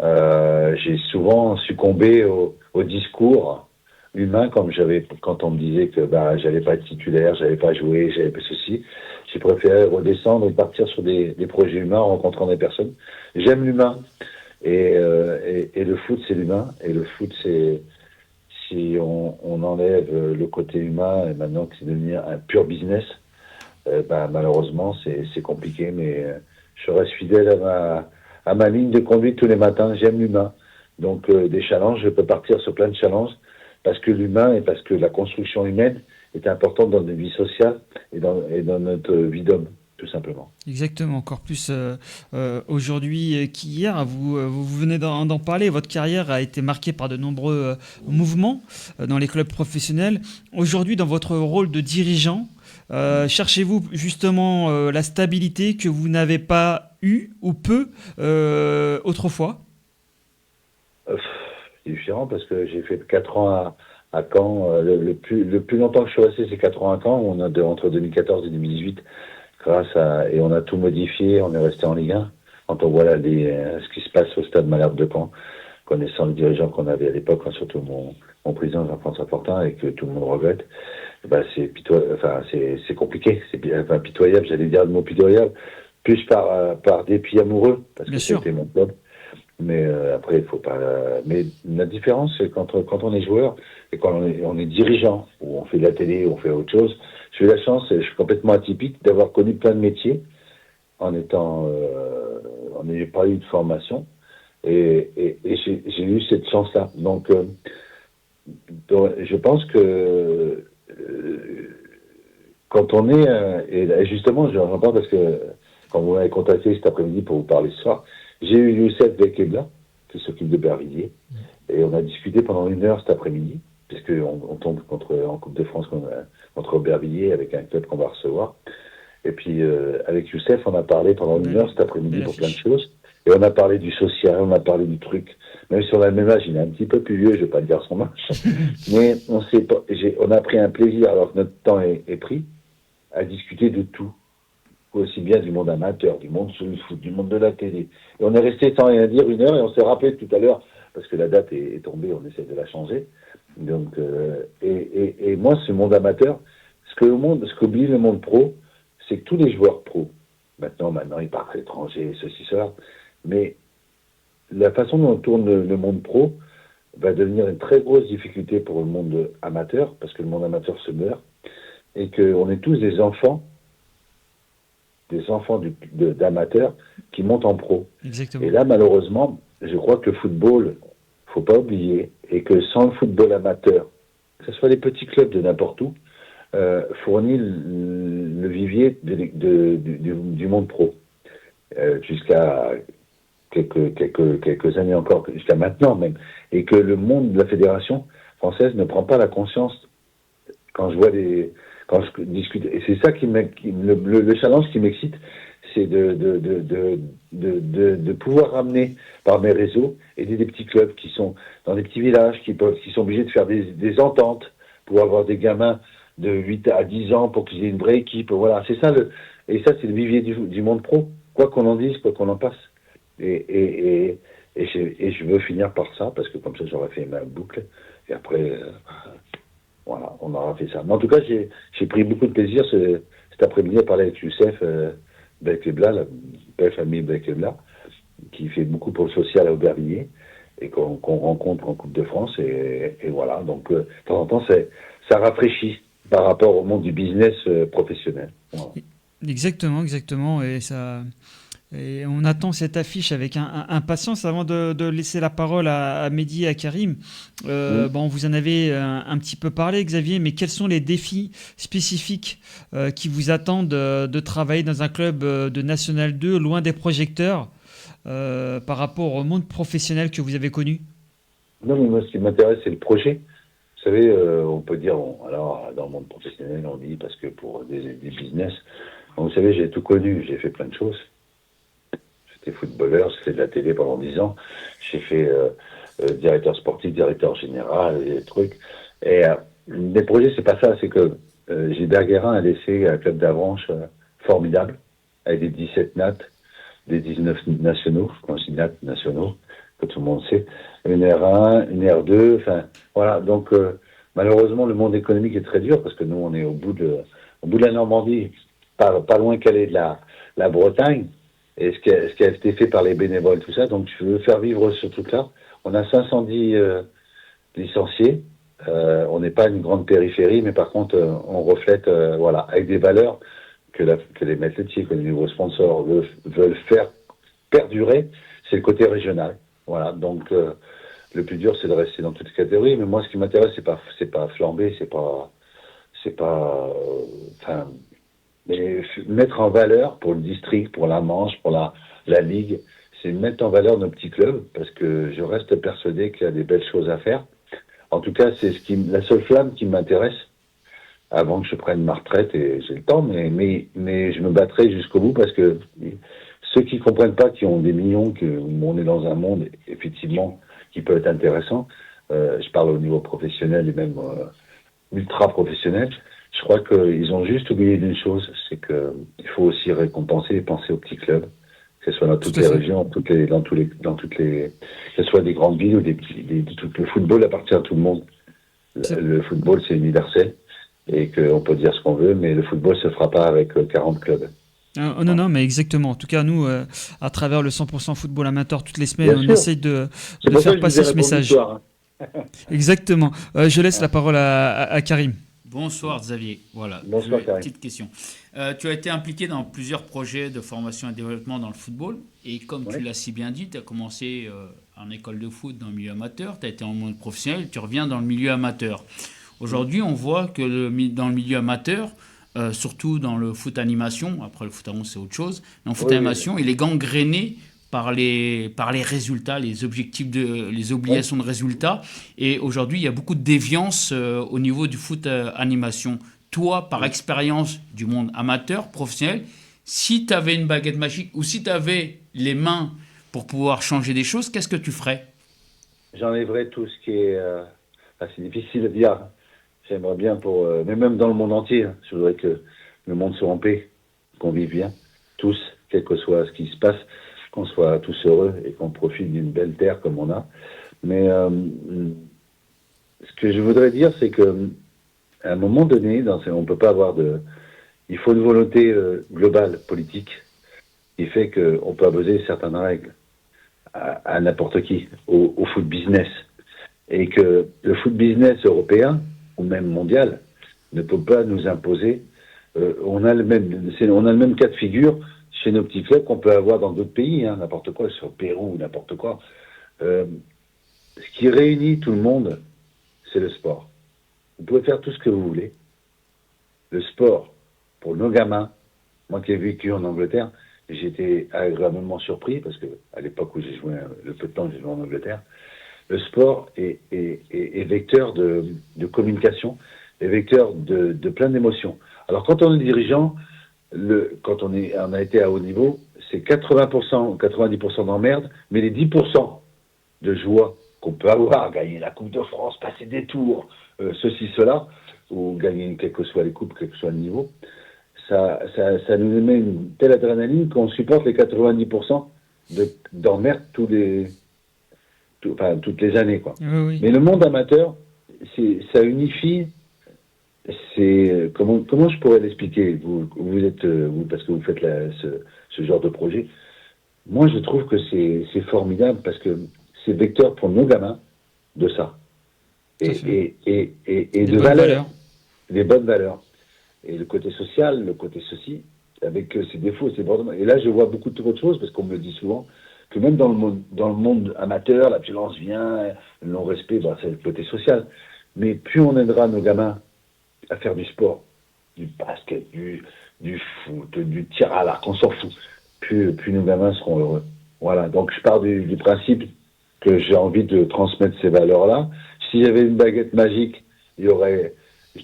j'ai souvent succombé au discours humain, quand on me disait que j'allais pas être titulaire, j'allais pas jouer, j'allais pas ceci. J'ai préféré redescendre et partir sur des projets humains en rencontrant des personnes. J'aime l'humain, et le foot c'est l'humain, et le foot c'est, si on enlève le côté humain, et maintenant que c'est devenu un pur business, malheureusement c'est compliqué, mais je reste fidèle à ma ligne de conduite tous les matins. J'aime l'humain, donc des challenges, je peux partir sur plein de challenges, parce que l'humain et parce que la construction humaine est importante dans notre vie sociale et dans notre vie d'homme, tout simplement. Exactement, encore plus aujourd'hui qu'hier. Vous venez d'en parler, votre carrière a été marquée par de nombreux mouvements dans les clubs professionnels. Aujourd'hui, dans votre rôle de dirigeant, cherchez-vous justement la stabilité que vous n'avez pas eue ou peu autrefois? C'est différent, parce que j'ai fait 4 ans à Caen. Le plus longtemps que je suis resté, c'est 4 ans à Caen. On a entre 2014 et 2018. Et on a tout modifié, on est resté en Ligue 1. Quand on voit ce qui se passe au Stade Malherbe de Caen, connaissant le dirigeant qu'on avait à l'époque, surtout mon président Jean-François Fortin, et que tout le monde regrette, c'est compliqué, c'est pitoyable, j'allais dire le mot pitoyable, plus par dépit amoureux, parce que c'était mon club. Mais après, il faut pas. Mais la différence, c'est quand on est joueur et quand on est dirigeant, ou on fait de la télé, ou on fait autre chose. J'ai eu la chance, je suis complètement atypique, d'avoir connu plein de métiers en n'ayant pas eu de formation, et j'ai eu cette chance-là. Donc, je pense que quand on est et justement, j'en parle parce que quand vous m'avez contacté cet après-midi pour vous parler ce soir, j'ai eu Youssef Bekebla, qui s'occupe de Bervilliers, et on a discuté pendant 1 heure cet après-midi, puisqu'on tombe en Coupe de France contre Bervilliers avec un club qu'on va recevoir. Et puis avec Youssef, on a parlé pendant 1 heure cet après-midi pour plein de choses. Et on a parlé du social, on a parlé du truc. Même si on a le même âge, il est un petit peu plus vieux, je vais pas dire son âge. Mais on a pris un plaisir alors que notre temps est pris. à discuter de tout, aussi bien du monde amateur, du monde sous le foot, du monde de la télé. Et on est resté sans rien dire 1 heure et on s'est rappelé tout à l'heure, parce que la date est tombée, on essaie de la changer. Donc, et moi, ce monde amateur, ce qu'oublie le monde pro, c'est que tous les joueurs pro, maintenant ils partent à l'étranger, ceci, cela, mais la façon dont on tourne le monde pro va devenir une très grosse difficulté pour le monde amateur, parce que le monde amateur se meurt, et qu'on est tous des enfants d'amateurs qui montent en pro. Exactement. Et là, malheureusement, je crois que le football, faut pas oublier, et que sans le football amateur, que ce soit les petits clubs de n'importe où, fournit le vivier du monde pro. Jusqu'à quelques années encore, jusqu'à maintenant même. Et que le monde de la fédération française ne prend pas la conscience quand je discute. Et c'est ça le challenge qui m'excite, c'est de pouvoir ramener par mes réseaux, aider des petits clubs qui sont dans des petits villages, qui sont obligés de faire des ententes pour avoir des gamins de 8 à 10 ans pour qu'ils aient une vraie équipe. Voilà, c'est ça et ça c'est le vivier du monde pro, quoi qu'on en dise, quoi qu'on en passe. Et je veux finir par ça, parce que comme ça j'aurais fait ma boucle, et après voilà, on aura fait ça. Mais en tout cas, j'ai pris beaucoup de plaisir cet après-midi à parler avec Youssef Belkebla, la belle famille Belkebla, qui fait beaucoup pour le social à Aubervilliers, et qu'on rencontre en Coupe de France, et voilà. Donc, de temps en temps, ça rafraîchit par rapport au monde du business professionnel. Voilà. Exactement. Et on attend cette affiche avec impatience. Avant de laisser la parole à Mehdi et à Karim. Bon, vous en avez un petit peu parlé, Xavier, mais quels sont les défis spécifiques qui vous attendent de travailler dans un club de National 2, loin des projecteurs, par rapport au monde professionnel que vous avez connu? Non, mais moi, ce qui m'intéresse, c'est le projet. Vous savez, on peut dire, alors, dans le monde professionnel, on dit, parce que pour des business, vous savez, j'ai tout connu, j'ai fait plein de choses. J'étais footballeur, j'ai fait de la télé pendant 10 ans, j'ai fait directeur sportif, directeur général, et des trucs. Et les projets, c'est pas ça, c'est que Gilbert Guérin a laissé un club d'Avranches formidable, avec des 17 nats, des 19 nationaux, quand je dis nats nationaux, que tout le monde sait, une R1, une R2, enfin, voilà. Donc, malheureusement, le monde économique est très dur, parce que nous, on est au bout de la Normandie, pas loin qu'elle est de la Bretagne, et ce qui a été fait par les bénévoles, tout ça. Donc, je veux faire vivre ce truc-là. On a 510 licenciés. On n'est pas une grande périphérie, mais par contre, on reflète, voilà, avec des valeurs que les maîtres laitiers, que les nouveaux sponsors veulent faire perdurer, c'est le côté régional. Voilà. Donc, le plus dur, c'est de rester dans toutes les catégories. Mais moi, ce qui m'intéresse, c'est pas flamber, mais mettre en valeur pour le district, pour la Manche, pour la Ligue, c'est mettre en valeur nos petits clubs, parce que je reste persuadé qu'il y a des belles choses à faire. En tout cas, c'est la seule flamme qui m'intéresse, avant que je prenne ma retraite, et j'ai le temps, mais je me battrai jusqu'au bout, parce que ceux qui comprennent pas, qui ont des millions, on est dans un monde, effectivement, qui peut être intéressant, je parle au niveau professionnel et même ultra professionnel, je crois qu'ils ont juste oublié d'une chose, c'est qu'il faut aussi récompenser et penser aux petits clubs, que ce soit dans toutes les régions, dans toutes les, que ce soit des grandes villes ou le football appartient à tout le monde. Le football, c'est universel, et qu'on peut dire ce qu'on veut, mais le football se fera pas avec 40 clubs. Non, mais exactement. En tout cas, nous, à travers le 100% football amateur, toutes les semaines, on essaye de faire passer ce message. Exactement. Je laisse la parole à Karim. Bonsoir Xavier. Voilà. Bonsoir Karim. Petite question. Tu as été impliqué dans plusieurs projets de formation et développement dans le football. Et comme tu l'as si bien dit, tu as commencé en école de foot dans le milieu amateur, tu as été en monde professionnel, tu reviens dans le milieu amateur. Aujourd'hui, on voit que dans le milieu amateur, surtout dans le foot animation, après le foot à 11 c'est autre chose, dans le foot animation, il est gangréné par les résultats, les obligations de résultats. Et aujourd'hui, il y a beaucoup de déviance au niveau du foot animation. Toi, par expérience du monde amateur, professionnel, si tu avais une baguette magique ou si tu avais les mains pour pouvoir changer des choses, qu'est-ce que tu ferais? J'enlèverais tout ce qui est... c'est difficile à dire. J'aimerais bien mais même dans le monde entier, je voudrais que le monde soit en paix, qu'on vive bien, tous, quel que soit ce qui se passe, qu'on soit tous heureux et qu'on profite d'une belle terre comme on a. Mais ce que je voudrais dire, c'est que à un moment donné, on peut pas avoir il faut une volonté globale, politique, qui fait qu'on peut imposer certaines règles à n'importe qui, au foot business. Et que le foot business européen, ou même mondial, ne peut pas nous imposer. On a le même cas de figure chez nos petits clubs qu'on peut avoir dans d'autres pays, n'importe quoi, sur le Pérou, n'importe quoi. Ce qui réunit tout le monde, c'est le sport. Vous pouvez faire tout ce que vous voulez. Le sport, pour nos gamins, moi qui ai vécu en Angleterre, j'étais agréablement surpris parce que à l'époque où j'ai joué, le peu de temps que j'ai joué en Angleterre, le sport est vecteur de communication, est vecteur de plein d'émotions. Alors quand on est dirigeant, quand on a été à haut niveau, c'est 80%, 90% d'emmerde, mais les 10% de joie qu'on peut avoir, gagner la Coupe de France, passer des tours, ceci, cela, ou gagner quelles que soient les coupes, quel que soit le niveau, ça nous met une telle adrénaline qu'on supporte les 90% d'emmerde toutes les années, quoi. Oui. Mais le monde amateur, ça unifie. Comment je pourrais l'expliquer, vous êtes parce que vous faites ce genre de projet. Moi, je trouve que c'est formidable parce que c'est vecteur pour nos gamins de ça et de valeurs, des bonnes valeurs. Et le côté social, le côté ceci, avec ses défauts, ses bords. Et là, je vois beaucoup d'autres choses, parce qu'on me le dit souvent, que même dans le monde amateur, la violence vient, le non-respect, c'est le côté social. Mais plus on aidera nos gamins à faire du sport, du basket, du foot, du tir à l'arc, on s'en fout, plus nos gamins seront heureux. Voilà, donc je pars du principe que j'ai envie de transmettre ces valeurs-là. Si j'avais une baguette magique, je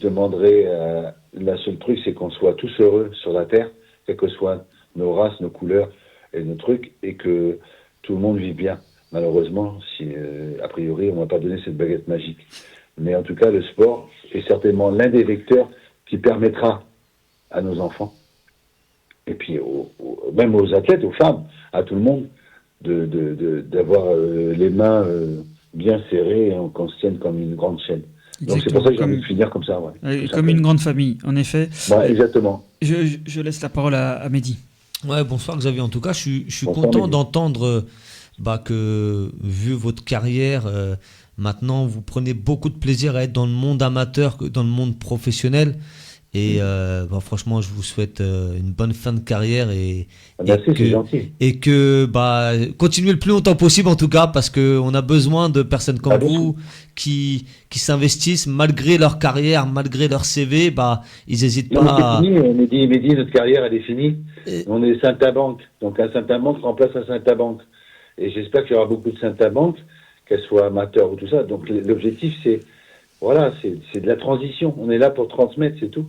demanderais... le seul truc, c'est qu'on soit tous heureux sur la Terre, quelles que soient nos races, nos couleurs et nos trucs, et que tout le monde vit bien. Malheureusement, a priori, on ne va pas donner cette baguette magique. Mais en tout cas, le sport est certainement l'un des vecteurs qui permettra à nos enfants, et puis même aux athlètes, aux femmes, à tout le monde, d'avoir les mains bien serrées et qu'on se tienne comme une grande chaîne. Donc c'est pour ça que j'ai envie de finir comme ça. Ouais, comme une grande famille, en effet. Ouais, exactement. Je laisse la parole à Mehdi. Ouais, bonsoir Xavier. En tout cas, je suis Bonsoir, content Mehdi. d'entendre que, vu votre carrière, maintenant vous prenez beaucoup de plaisir à être dans le monde amateur que dans le monde professionnel. Et franchement, je vous souhaite une bonne fin de carrière Merci, c'est gentil. Et que continuez le plus longtemps possible en tout cas, parce qu'on a besoin de personnes comme vous qui s'investissent malgré leur carrière, malgré leur CV. Ils n'hésitent pas. C'est fini, Mehdi, notre carrière elle est finie. On est Saint-Tabanque, donc un Saint-Tabanque remplace un Saint-Tabanque. Et j'espère qu'il y aura beaucoup de Saint-Tabanque, qu'elles soient amateurs ou tout ça. Donc l'objectif c'est de la transition. On est là pour transmettre, c'est tout.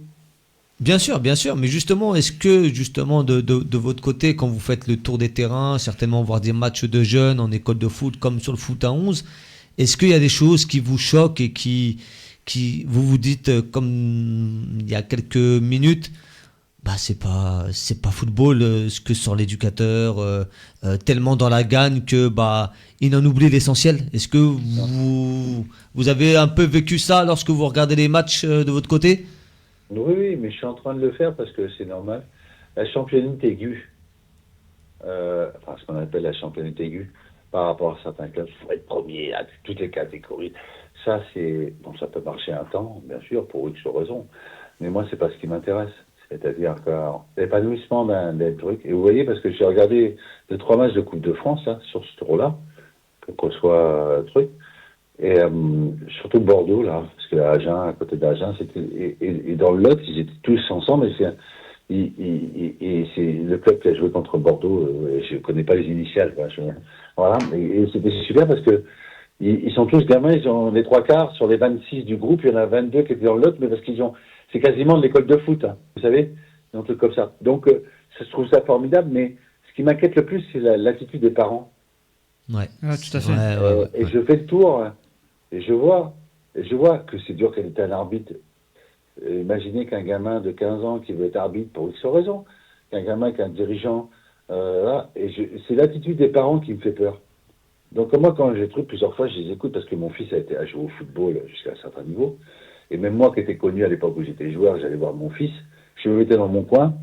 Bien sûr, mais justement, est-ce que de votre côté, quand vous faites le tour des terrains, certainement voir des matchs de jeunes en école de foot comme sur le foot à 11, est-ce qu'il y a des choses qui vous choquent et qui vous dites, comme il y a quelques minutes, c'est pas football ce que sort l'éducateur, tellement dans la gagne que il en oublie l'essentiel. Est-ce que vous avez un peu vécu ça lorsque vous regardez les matchs de votre côté? Oui, mais je suis en train de le faire parce que c'est normal. La championne aiguë, ce qu'on appelle la championne aiguë, par rapport à certains clubs, il faut être premier à toutes les catégories. Ça, ça peut marcher un temps, bien sûr, pour X raisons. Mais moi, c'est pas ce qui m'intéresse. C'est-à-dire que l'épanouissement d'un truc. Et vous voyez, parce que j'ai regardé 2-3 matchs de Coupe de France, sur ce tour-là, qu'on soit truc. Et surtout Bordeaux, là, parce que Agen, à côté d'Agen, et dans le Lot, ils étaient tous ensemble, et c'est le club qui a joué contre Bordeaux, je connais pas les initiales, quoi, voilà, et c'était super parce que ils sont tous gamins, ils ont les 3/4, sur les 26 du groupe, il y en a 22 qui étaient dans le Lot, mais parce c'est quasiment de l'école de foot, vous savez, un truc comme ça. Donc, je trouve ça formidable, mais ce qui m'inquiète le plus, c'est l'attitude des parents. Ouais. Tout à fait. Et je fais le tour, et je vois que c'est dur qu'elle était un arbitre. Imaginez qu'un gamin de 15 ans qui veut être arbitre pour X raison, qu'un gamin qui est un dirigeant, là, c'est l'attitude des parents qui me fait peur. Donc moi, quand j'ai truc, plusieurs fois, je les écoute parce que mon fils a joué au football jusqu'à un certain niveau. Et même moi qui étais connu à l'époque où j'étais joueur, j'allais voir mon fils, je me mettais dans mon coin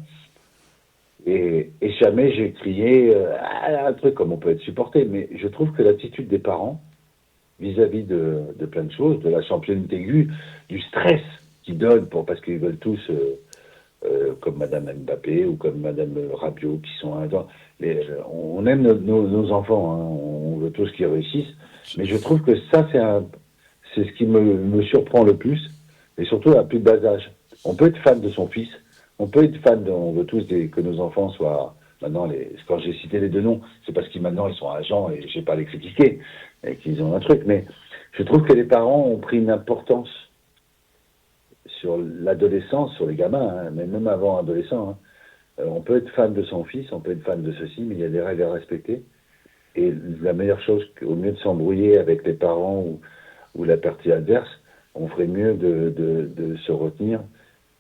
et jamais j'ai crié un truc comme on peut être supporté. Mais je trouve que l'attitude des parents vis-à-vis de plein de choses, de la championne aiguë, du stress qu'ils donnent parce qu'ils veulent tous, comme Madame Mbappé ou comme Madame Rabiot, qui sont on aime nos enfants, hein, on veut tous qu'ils réussissent, mais je trouve que ça, c'est ce qui me surprend le plus, et surtout à plus bas âge. On peut être fan de son fils, on peut être fan, on veut tous que nos enfants soient, maintenant, quand j'ai cité les deux noms, c'est parce qu'ils maintenant ils sont agents et je vais pas les critiquer, et qu'ils ont un truc, mais je trouve que les parents ont pris une importance sur l'adolescence, sur les gamins, hein, mais même avant adolescent. Hein. On peut être fan de son fils, on peut être fan de ceci, mais il y a des règles à respecter. Et la meilleure chose, au mieux de s'embrouiller avec les parents ou la partie adverse, on ferait mieux de se retenir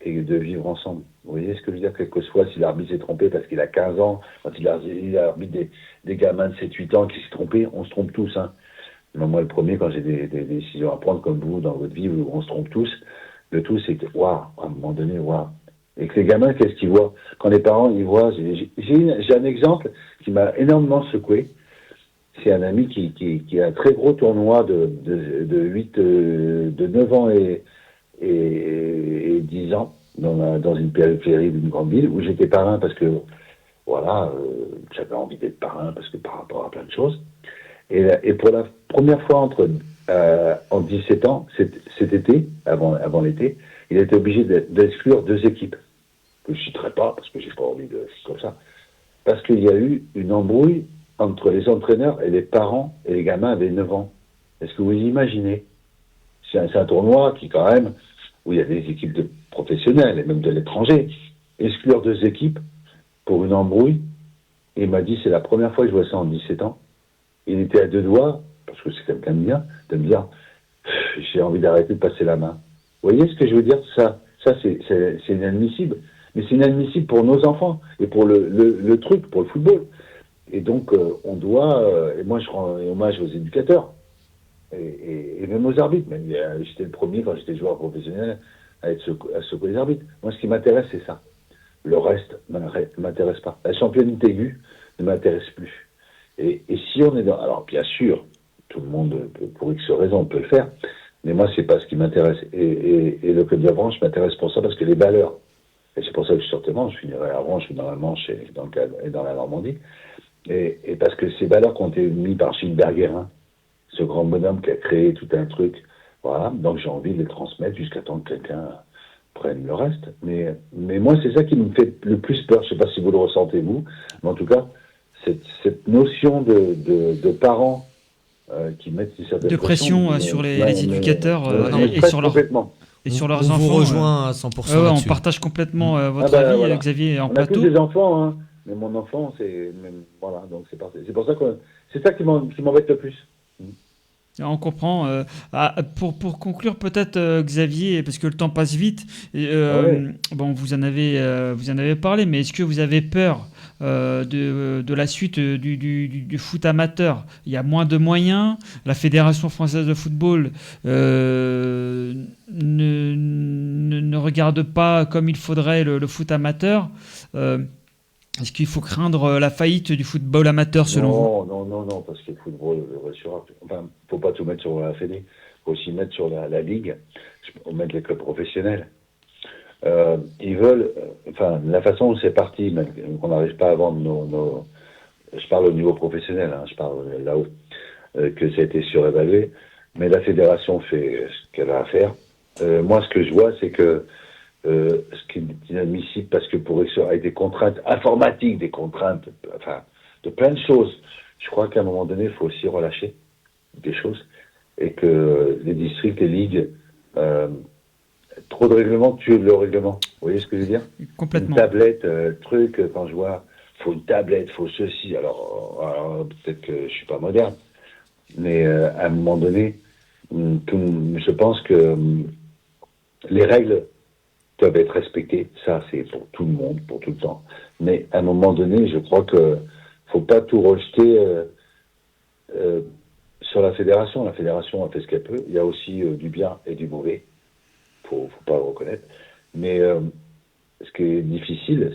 et de vivre ensemble. Vous voyez ce que je veux dire? Quel que soit si l'arbitre s'est trompé parce qu'il a 15 ans, quand il a arbitre des gamins de 7-8 ans qui s'est trompé, on se trompe tous. Hein. Moi, le premier, quand j'ai des décisions à prendre comme vous dans votre vie, où on se trompe tous, le tout, c'est que, waouh, à un moment donné, waouh. Et que les gamins, qu'est-ce qu'ils voient? Quand les parents, ils voient, j'ai un exemple qui m'a énormément secoué. C'est un ami qui a un très gros tournoi de 9 ans et 10 ans dans une périphérie d'une grande ville où j'étais parrain parce que, voilà, j'avais envie d'être parrain parce que par rapport à plein de choses. Et pour la première fois en 17 ans, cet été, avant l'été, il a été obligé d'exclure 2 équipes. Que je ne citerai pas, parce que j'ai pas envie de... comme ça. Parce qu'il y a eu une embrouille entre les entraîneurs et les parents, et les gamins avaient 9 ans. Est-ce que vous imaginez? C'est un tournoi qui, quand même, où il y a des équipes de professionnels, et même de l'étranger. Exclure 2 équipes pour une embrouille, et il m'a dit, c'est la première fois que je vois ça en 17 ans. Il était à 2 doigts, parce que c'est quelqu'un de bien, de me dire, j'ai envie d'arrêter de passer la main. Vous voyez ce que je veux dire? Ça c'est inadmissible. Mais c'est inadmissible pour nos enfants et pour le truc, pour le football. Et donc, on doit, et moi je rends hommage aux éducateurs et même aux arbitres. Même, j'étais le premier quand j'étais joueur professionnel à secouer les arbitres. Moi, ce qui m'intéresse, c'est ça. Le reste ne m'intéresse pas. La championne aiguë ne m'intéresse plus. Et si on est dans... Alors, bien sûr, tout le monde, pour X raisons, peut le faire, mais moi, c'est pas ce qui m'intéresse. Et le club de la branche m'intéresse pour ça, parce que les valeurs, et c'est pour ça que je suis sur Manche, je finirai à Branche ou dans la Manche et dans la Normandie, et parce que ces valeurs qui ont été mises par Gilles Berguerin, ce grand bonhomme qui a créé tout un truc, voilà, donc j'ai envie de les transmettre jusqu'à temps que quelqu'un prenne le reste. Mais moi, c'est ça qui me fait le plus peur. Je sais pas si vous le ressentez, vous, mais en tout cas, cette notion de parents qui mettent une certaine de pression sur les éducateurs et sur leur... complètement. Et sur leurs on enfants. vous rejoint à 100% on là-dessus. partage complètement votre avis, voilà. Xavier, en on plateau. On a tous des enfants, hein, mais mon enfant, voilà, donc c'est parfait. C'est pour ça que c'est ça qui m'embête le plus. On comprend. Pour conclure, peut-être Xavier, parce que le temps passe vite. Bon, vous en avez parlé, mais est-ce que vous avez peur de la suite du foot amateur? Il y a moins de moyens. La Fédération française de football ne regarde pas comme il faudrait le foot amateur. Est-ce qu'il faut craindre la faillite du football amateur selon vous? Non, parce que le football, faut pas tout mettre sur la Fédé, il faut aussi mettre sur la Ligue, faut mettre les clubs professionnels. Ils veulent, la façon où c'est parti, qu'on n'arrive pas à vendre je parle au niveau professionnel, hein, je parle là-haut, que ça a été surévalué, mais la fédération fait ce qu'elle a à faire. Moi, ce que je vois, c'est que ce qui est inadmissible, parce que avec des contraintes informatiques, des contraintes, de plein de choses, je crois qu'à un moment donné, il faut aussi relâcher des choses, et que les districts, les ligues, trop de règlements tuent le règlement. Vous voyez ce que je veux dire? Complètement. Une tablette, quand je vois, faut une tablette, faut ceci. Alors peut-être que je suis pas moderne, mais à un moment donné, je pense que les règles doivent être respectés. Ça, c'est pour tout le monde, pour tout le temps. Mais à un moment donné, je crois que faut pas tout rejeter sur la fédération. La fédération a fait ce qu'elle peut. Il y a aussi du bien et du mauvais. Faut pas le reconnaître. Mais ce qui est difficile,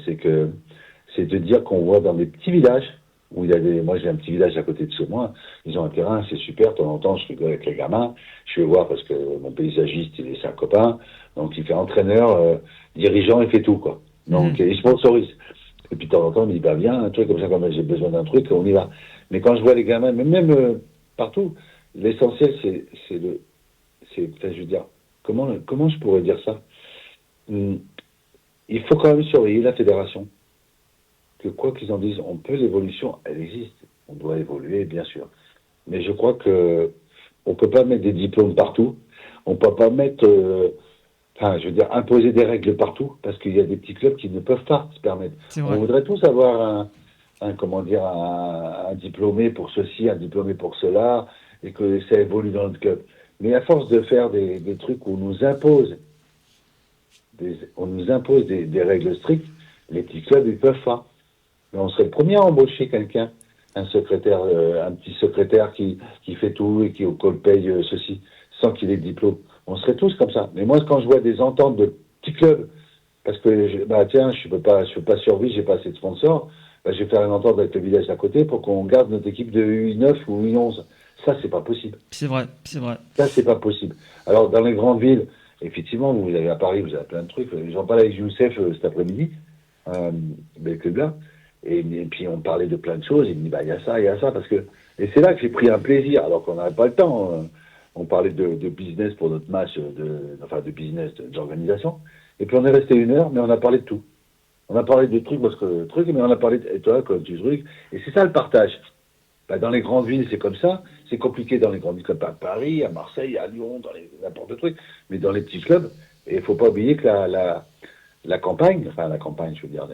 c'est de dire qu'on voit dans des petits villages où moi j'ai un petit village à côté de chez moi, ils ont un terrain, c'est super, de temps en temps je rigole avec les gamins, je vais voir parce que mon paysagiste c'est un copain, donc il fait entraîneur, dirigeant, il fait tout quoi. Donc il sponsorise. Et puis de temps en temps il me dit viens, un truc comme ça, comme j'ai besoin d'un truc, on y va. Mais quand je vois les gamins, même partout, l'essentiel c'est je veux dire, comment je pourrais dire ça? Il faut quand même surveiller la fédération. Que quoi qu'ils en disent, l'évolution, elle existe. On doit évoluer, bien sûr. Mais je crois que on peut pas mettre des diplômes partout. On peut pas mettre, imposer des règles partout, parce qu'il y a des petits clubs qui ne peuvent pas se permettre. On voudrait tous avoir un diplômé pour ceci, un diplômé pour cela, et que ça évolue dans notre club. Mais à force de faire des trucs où on nous impose des règles strictes, les petits clubs, ils peuvent pas. Mais on serait le premier à embaucher quelqu'un, un petit secrétaire qui fait tout et qui au col paye ceci, sans qu'il ait de diplôme. On serait tous comme ça. Mais moi, quand je vois des ententes de petits clubs, parce que je peux pas survivre, j'ai pas assez de sponsors, je vais faire une entente avec le village d'à côté pour qu'on garde notre équipe de U9 ou U11. Ça, c'est pas possible. C'est vrai. Ça, c'est pas possible. Alors, dans les grandes villes, effectivement, vous avez à Paris, vous avez plein de trucs. J'en parlais avec Youssef cet après-midi, là. Et puis on parlait de plein de choses, il me dit il y a ça, parce que... Et c'est là que j'ai pris un plaisir, alors qu'on n'avait pas le temps. On parlait de business pour notre match, de business, d'organisation. Et puis on est resté 1 heure, mais on a parlé de tout. On a parlé de trucs, mais on a parlé de toi, comme tu trucs. Et c'est ça le partage. Dans les grandes villes, c'est comme ça. C'est compliqué dans les grandes villes comme à Paris, à Marseille, à Lyon, dans n'importe quel truc. Mais dans les petits clubs, et il ne faut pas oublier que la campagne, je veux dire...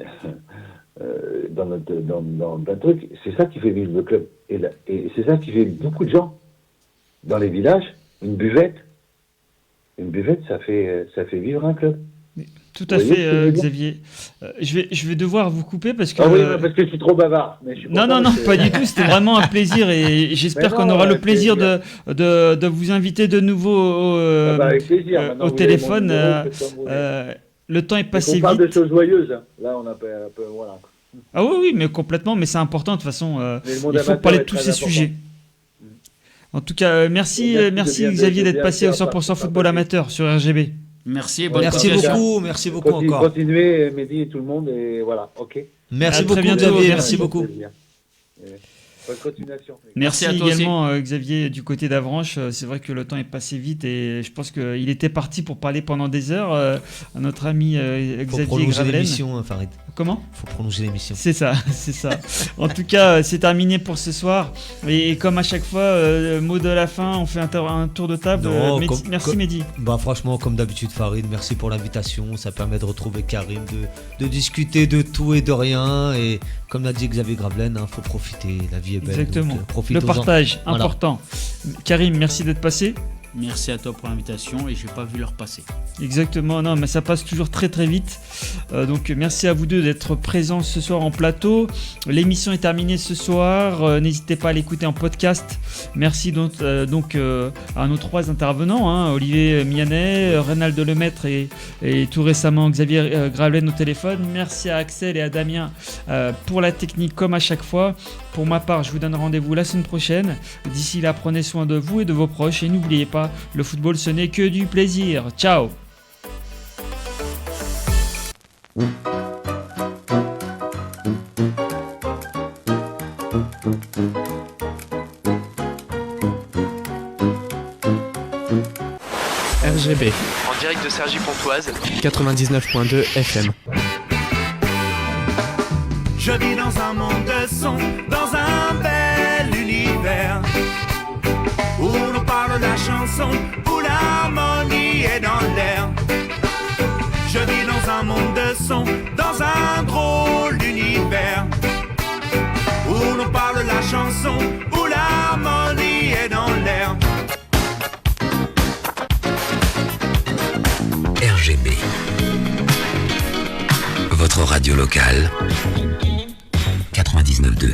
dans un truc, c'est ça qui fait vivre le club. Et c'est ça qui fait beaucoup de gens. Dans les villages, une buvette, ça fait vivre un club. Tout à fait, Xavier. Je vais devoir vous couper parce que... Ah oui, parce que je suis trop bavard. Mais non, pas du tout. C'était vraiment un plaisir et j'espère qu'on aura le plaisir de vous inviter de nouveau avec plaisir. Au téléphone. Le temps est passé vite. On parle de choses joyeuses. Là, on a un peu voilà. Ah oui, mais complètement. Mais c'est important de toute façon. Il faut parler de tous ces sujets. En tout cas, merci Xavier d'être passé au 100% football amateur sur RGB. Merci beaucoup encore. Continuez, Mehdi et tout le monde, et voilà, ok. Merci beaucoup, bientôt, Xavier, merci beaucoup. Bonne continuation. Merci à toi également, Xavier, du côté d'Avranches. C'est vrai que le temps est passé vite et je pense qu'il était parti pour parler pendant des heures à notre ami Xavier Gravelaine. Farid. Comment ? Faut prolonger l'émission. C'est ça. En tout cas, c'est terminé pour ce soir. Et comme à chaque fois, mot de la fin, on fait un tour de table. Merci Mehdi. Franchement, comme d'habitude, Farid, merci pour l'invitation. Ça permet de retrouver Karim, de discuter de tout et de rien. Et comme l'a dit Xavier Gravelaine, faut profiter. La vie est belle. Exactement. Le partage, important. Voilà. Karim, merci d'être passé. Merci à toi pour l'invitation et je n'ai pas vu l'heure passer. Exactement, non, mais ça passe toujours très très vite. Donc merci à vous deux d'être présents ce soir en plateau. L'émission est terminée ce soir. N'hésitez pas à l'écouter en podcast. Merci donc à nos 3 intervenants, Olivier Mianet, Reynald Lemaître et tout récemment Xavier Gravelaine au téléphone. Merci à Axel et à Damien pour la technique comme à chaque fois. Pour ma part, je vous donne rendez-vous la semaine prochaine. D'ici là, prenez soin de vous et de vos proches et n'oubliez pas, le football ce n'est que du plaisir. Ciao. RGB en direct de Cergy-Pontoise 99.2 FM. Je vis dans un monde de son, dans un bel univers où l'on parle la chanson, où l'harmonie est dans l'air. Je vis dans un monde de son, dans un drôle d'univers où l'on parle la chanson, où l'harmonie est dans l'air. RGB locale, 99.2.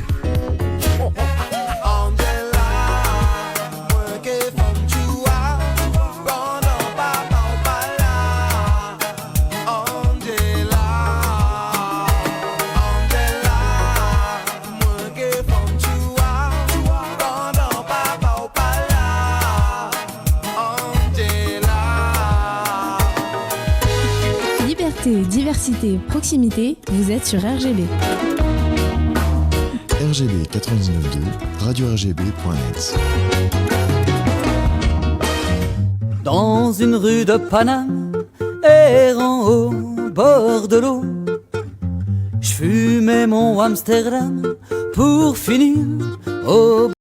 Diversité, proximité, vous êtes sur RGB. RGB 99.2, radio-rgb.net. Dans une rue de Paname, errant au bord de l'eau, je fumais mon Amsterdam pour finir au